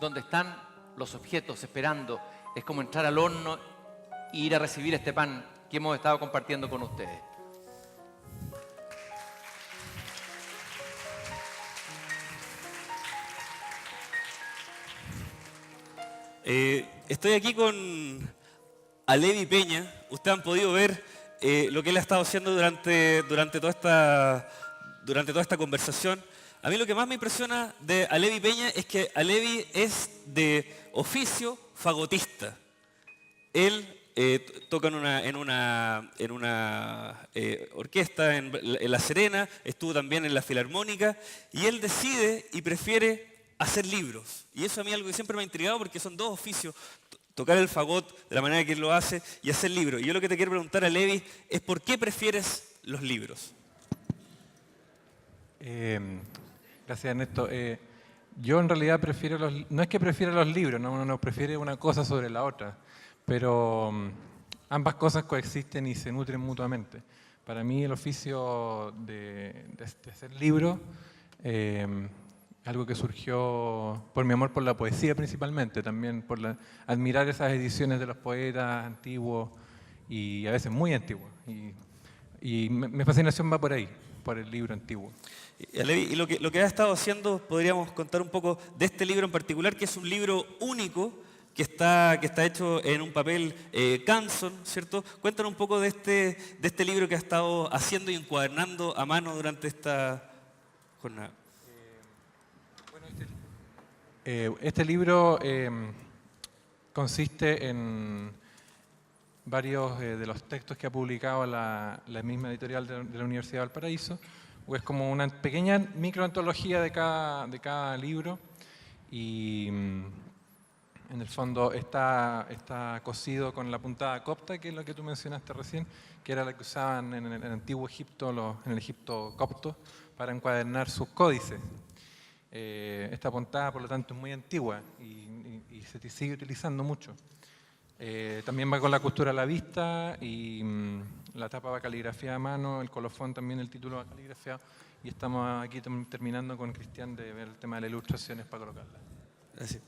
donde están los objetos esperando. Es como entrar al horno e ir a recibir este pan que hemos estado compartiendo con ustedes. Estoy aquí con Alevi Peña. Ustedes han podido ver lo que él ha estado haciendo durante toda esta conversación. A mí lo que más me impresiona de Alevi Peña es que Alevi es de oficio fagotista. Él toca en una orquesta en La Serena, estuvo también en la Filarmónica, y él decide y prefiere hacer libros. Y eso a mí es algo que siempre me ha intrigado, porque son dos oficios: tocar el fagot de la manera que él lo hace y hacer libros. Y yo lo que te quiero preguntar, Alevi, es ¿por qué prefieres los libros? Gracias, Ernesto. Yo en realidad prefiero no es que prefiera los libros, ¿no? Uno no prefiere una cosa sobre la otra, pero ambas cosas coexisten y se nutren mutuamente. Para mí el oficio de hacer libros, algo que surgió por mi amor por la poesía principalmente, también por admirar esas ediciones de los poetas antiguos y a veces muy antiguos. Y mi fascinación va por ahí, por el libro antiguo. Y lo que has estado haciendo, podríamos contar un poco de este libro en particular, que es un libro único, que está hecho en un papel Canson, ¿cierto? Cuéntanos un poco de este libro que has estado haciendo y encuadernando a mano durante esta jornada. Este libro consiste en varios de los textos que ha publicado la misma editorial de la Universidad de Valparaíso, es como una pequeña microantología de cada libro y en el fondo está cosido con la puntada copta, que es lo que tú mencionaste recién, que era la que usaban en el antiguo Egipto, en el Egipto copto, para encuadernar sus códices. Esta puntada, por lo tanto, es muy antigua y se sigue utilizando mucho. También va con la costura a la vista y la tapa va caligrafiada a mano, el colofón también, el título va caligrafiado. Y estamos aquí terminando con Cristian de ver el tema de las ilustraciones para colocarla. Gracias.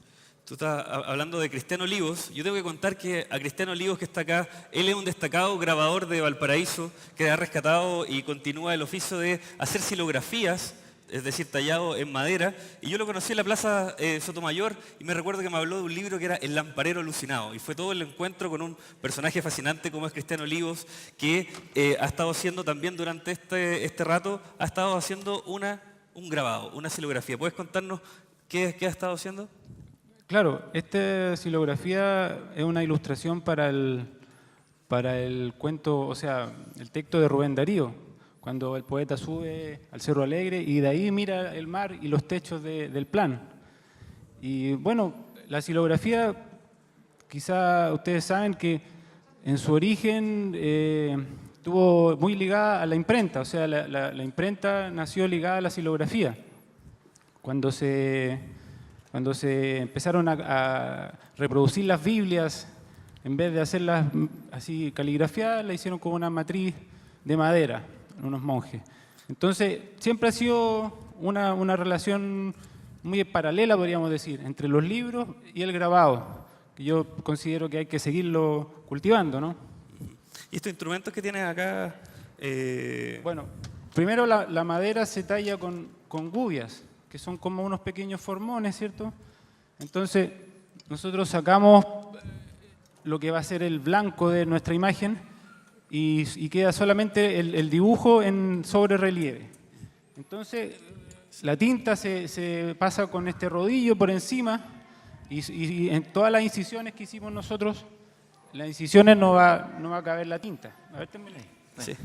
Tú estás hablando de Cristian Olivos. Yo tengo que contar que a Cristian Olivos, que está acá, él es un destacado grabador de Valparaíso que ha rescatado y continúa el oficio de hacer silografías, es decir, tallado en madera. Y yo lo conocí en la Plaza Sotomayor y me recuerdo que me habló de un libro que era El lamparero alucinado. Y fue todo el encuentro con un personaje fascinante como es Cristian Olivos, que ha estado haciendo también durante este rato, ha estado haciendo un grabado, una silografía. ¿Puedes contarnos qué ha estado haciendo? Claro, esta silografía es una ilustración para el cuento, o sea, el texto de Rubén Darío, cuando el poeta sube al Cerro Alegre y de ahí mira el mar y los techos del plan. Y bueno, la silografía, quizá ustedes saben que en su origen estuvo muy ligada a la imprenta, o sea, la imprenta nació ligada a la silografía. Cuando se empezaron a reproducir las Biblias, en vez de hacerlas así caligrafiadas, la hicieron con una matriz de madera, unos monjes. Entonces, siempre ha sido una relación muy paralela, podríamos decir, entre los libros y el grabado, que yo considero que hay que seguirlo cultivando, ¿no? ¿Y estos instrumentos que tienes acá? Bueno, primero la madera se talla con gubias, que son como unos pequeños formones, ¿cierto? Entonces, nosotros sacamos lo que va a ser el blanco de nuestra imagen y queda solamente el dibujo sobre relieve. Entonces, la tinta se pasa con este rodillo por encima y en todas las incisiones que hicimos nosotros, las incisiones no va a caber la tinta. A ver, termina ahí. Sí.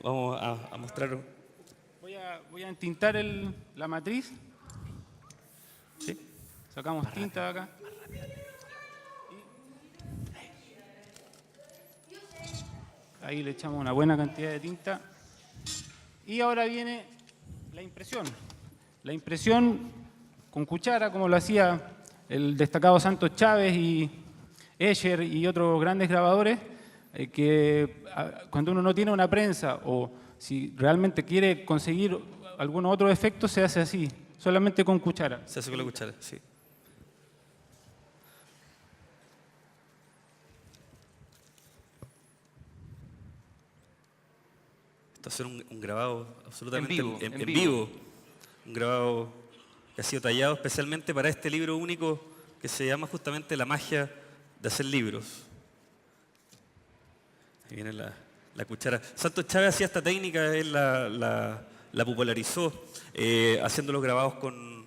Vamos a mostrar. Voy a entintar la matriz. ¿Sí? Sacamos tinta de acá. Ahí le echamos una buena cantidad de tinta. Y ahora viene la impresión. La impresión con cuchara, como lo hacía el destacado Santos Chávez y Escher y otros grandes grabadores, que cuando uno no tiene una prensa o si realmente quiere conseguir algún otro efecto, se hace así, solamente con cuchara. Se hace con la cuchara, sí. Esto va a ser un grabado absolutamente en vivo. Un grabado que ha sido tallado especialmente para este libro único que se llama justamente La magia de hacer libros. Ahí viene la cuchara. Santos Chávez hacía esta técnica, él la popularizó haciendo los grabados con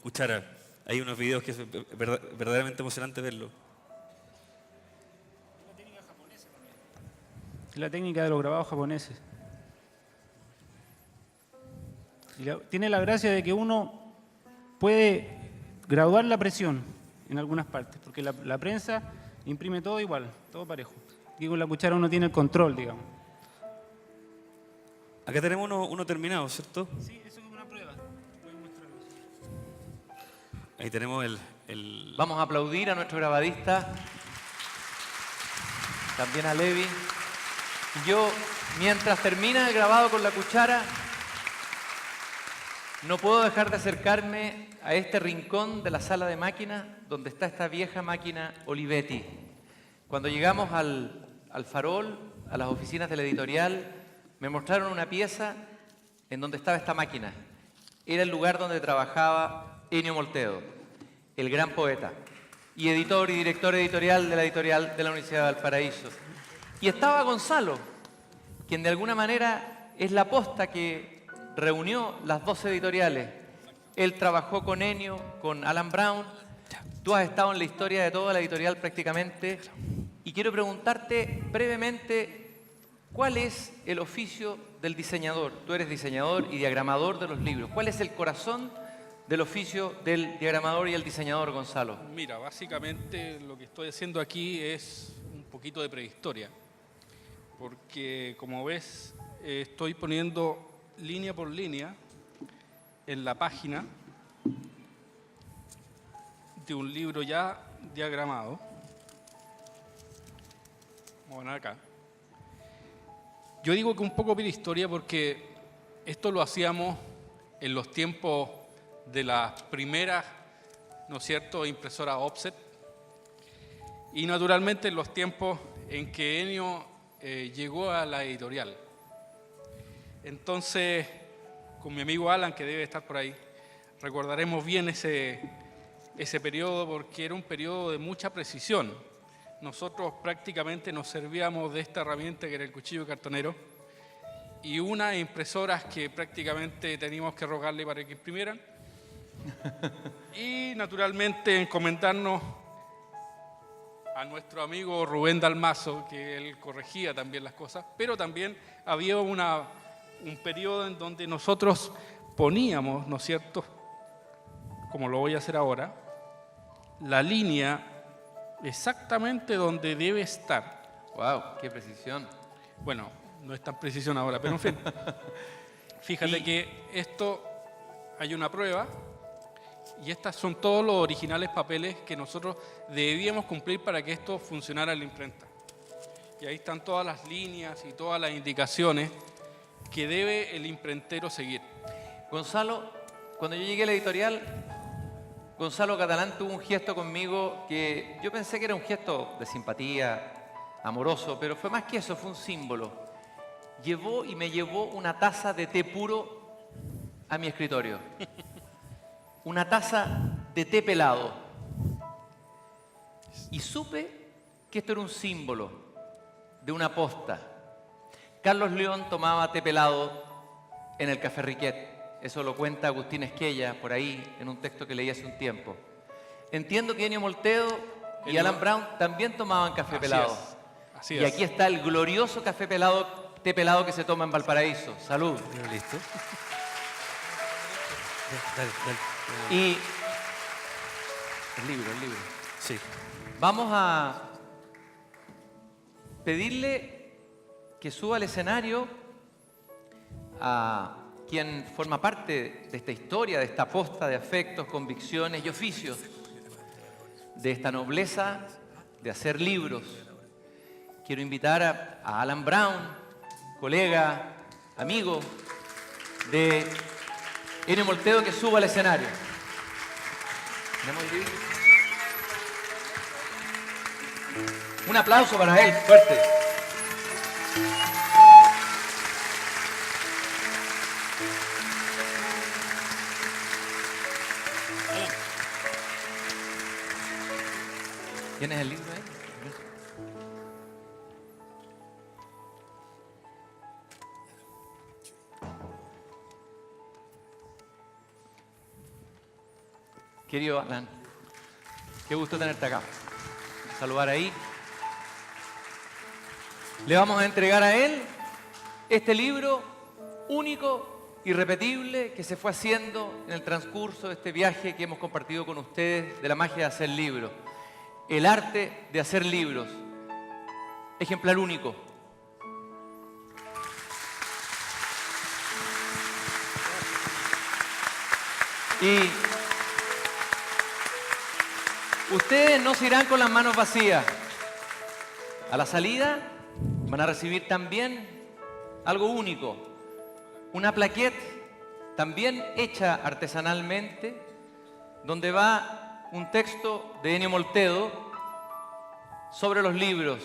cuchara. Hay unos videos que es verdaderamente emocionante verlo. La técnica de los grabados japoneses. Y tiene la gracia de que uno puede graduar la presión en algunas partes, porque la prensa imprime todo igual, todo parejo. Y con la cuchara uno tiene el control, digamos. Acá tenemos uno terminado, ¿cierto? Sí, eso es una prueba. Voy a mostrarlo. Ahí tenemos Vamos a aplaudir a nuestro grabadista, también a Levi. Yo, mientras termina el grabado con la cuchara, no puedo dejar de acercarme a este rincón de la sala de máquinas donde está esta vieja máquina Olivetti. Cuando llegamos al Farol, a las oficinas de la editorial, me mostraron una pieza en donde estaba esta máquina. Era el lugar donde trabajaba Ennio Molteno, el gran poeta, y editor y director editorial de la editorial de la Universidad de Valparaíso. Y estaba Gonzalo, quien de alguna manera es la posta que reunió las dos editoriales. Él trabajó con Ennio, con Alan Brown. Tú has estado en la historia de toda la editorial prácticamente. Y quiero preguntarte brevemente, ¿cuál es el oficio del diseñador. Tú eres diseñador y diagramador de los libros. ¿Cuál es el corazón del oficio del diagramador y el diseñador, Gonzalo? Mira, básicamente lo que estoy haciendo aquí es un poquito de prehistoria, porque como ves, estoy poniendo línea por línea en la página de un libro ya diagramado. Vamos a poner acá. Yo digo que un poco prehistoria porque esto lo hacíamos en los tiempos de las primeras, ¿no es cierto?, impresoras offset, y naturalmente en los tiempos en que Ennio llegó a la editorial. Entonces, con mi amigo Alan, que debe estar por ahí, recordaremos bien ese periodo porque era un periodo de mucha precisión. Nosotros prácticamente nos servíamos de esta herramienta que era el cuchillo cartonero y unas impresoras que prácticamente teníamos que rogarle para que imprimieran y naturalmente encomendarnos a nuestro amigo Rubén Dalmazo, que él corregía también las cosas, pero también había un periodo en donde nosotros poníamos, ¿no es cierto?, como lo voy a hacer ahora, la línea exactamente donde debe estar. ¡Wow! ¡Qué precisión! Bueno, no es tan precisión ahora, pero en fin. Fíjate que esto, hay una prueba, y estos son todos los originales papeles que nosotros debíamos cumplir para que esto funcionara en la imprenta. Y ahí están todas las líneas y todas las indicaciones que debe el imprentero seguir. Gonzalo, cuando yo llegué a la editorial, Gonzalo Catalán tuvo un gesto conmigo que yo pensé que era un gesto de simpatía, amoroso, pero fue más que eso, fue un símbolo. Me llevó una taza de té puro a mi escritorio. Una taza de té pelado. Y supe que esto era un símbolo de una posta. Carlos León tomaba té pelado en el Café Riquet. Eso lo cuenta Agustín Esquella por ahí en un texto que leí hace un tiempo. Entiendo que Ennio Molteo y Alan Brown también tomaban café pelado. Así y es. aquí está el glorioso café pelado, té pelado que se toma en Valparaíso. Salud. Listo. Y el libro. Sí. Vamos a pedirle que suba al escenario a quien forma parte de esta historia, de esta posta de afectos, convicciones y oficios, de esta nobleza de hacer libros. Quiero invitar a Alan Brown, colega, amigo de Ennio Molteo, que suba al escenario. Un aplauso para él, fuerte. ¿Tienes el libro ahí? Querido Alan, qué gusto tenerte acá. Saludar ahí. Le vamos a entregar a él este libro único, irrepetible, que se fue haciendo en el transcurso de este viaje que hemos compartido con ustedes de la magia de hacer libros. El arte de hacer libros. Ejemplar único. Y ustedes no se irán con las manos vacías. A la salida van a recibir también algo único. Una plaquette también hecha artesanalmente, donde va un texto de Ennio Molteo sobre los libros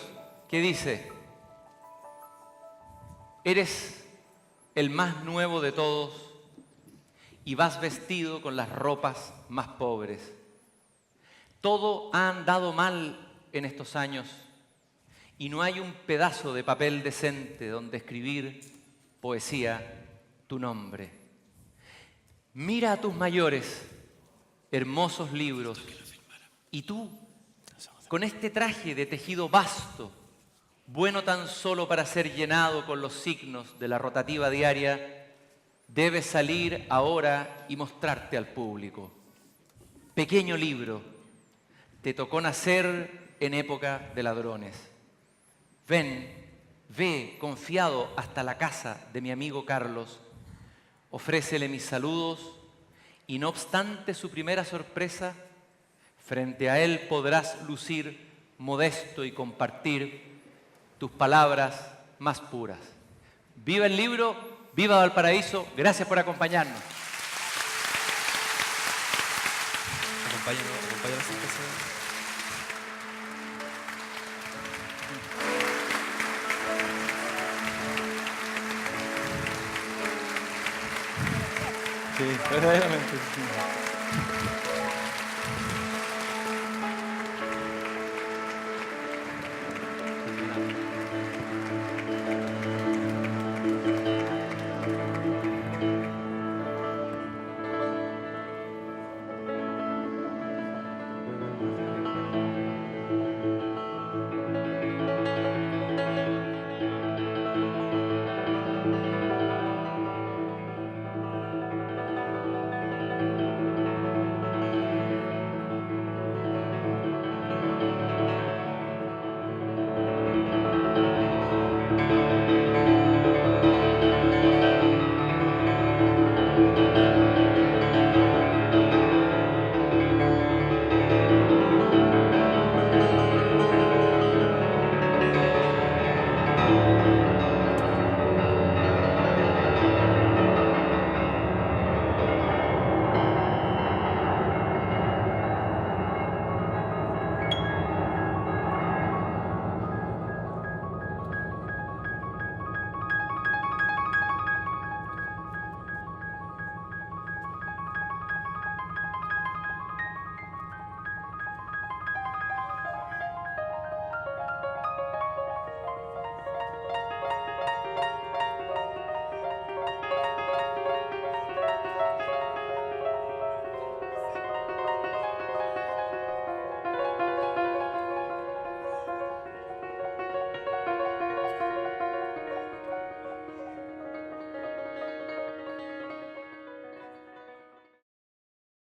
que dice: eres el más nuevo de todos y vas vestido con las ropas más pobres. Todo ha andado mal en estos años y no hay un pedazo de papel decente donde escribir poesía, tu nombre. Mira a tus mayores, hermosos libros, y tú, con este traje de tejido vasto, bueno tan solo para ser llenado con los signos de la rotativa diaria, debes salir ahora y mostrarte al público. Pequeño libro, te tocó nacer en época de ladrones. Ven, ve confiado hasta la casa de mi amigo Carlos, ofrécele mis saludos y no obstante su primera sorpresa, frente a él podrás lucir modesto y compartir tus palabras más puras. ¡Viva el libro! ¡Viva Valparaíso! Gracias por acompañarnos. Acompáñanos a la síntesis. Sí, verdaderamente. Sí.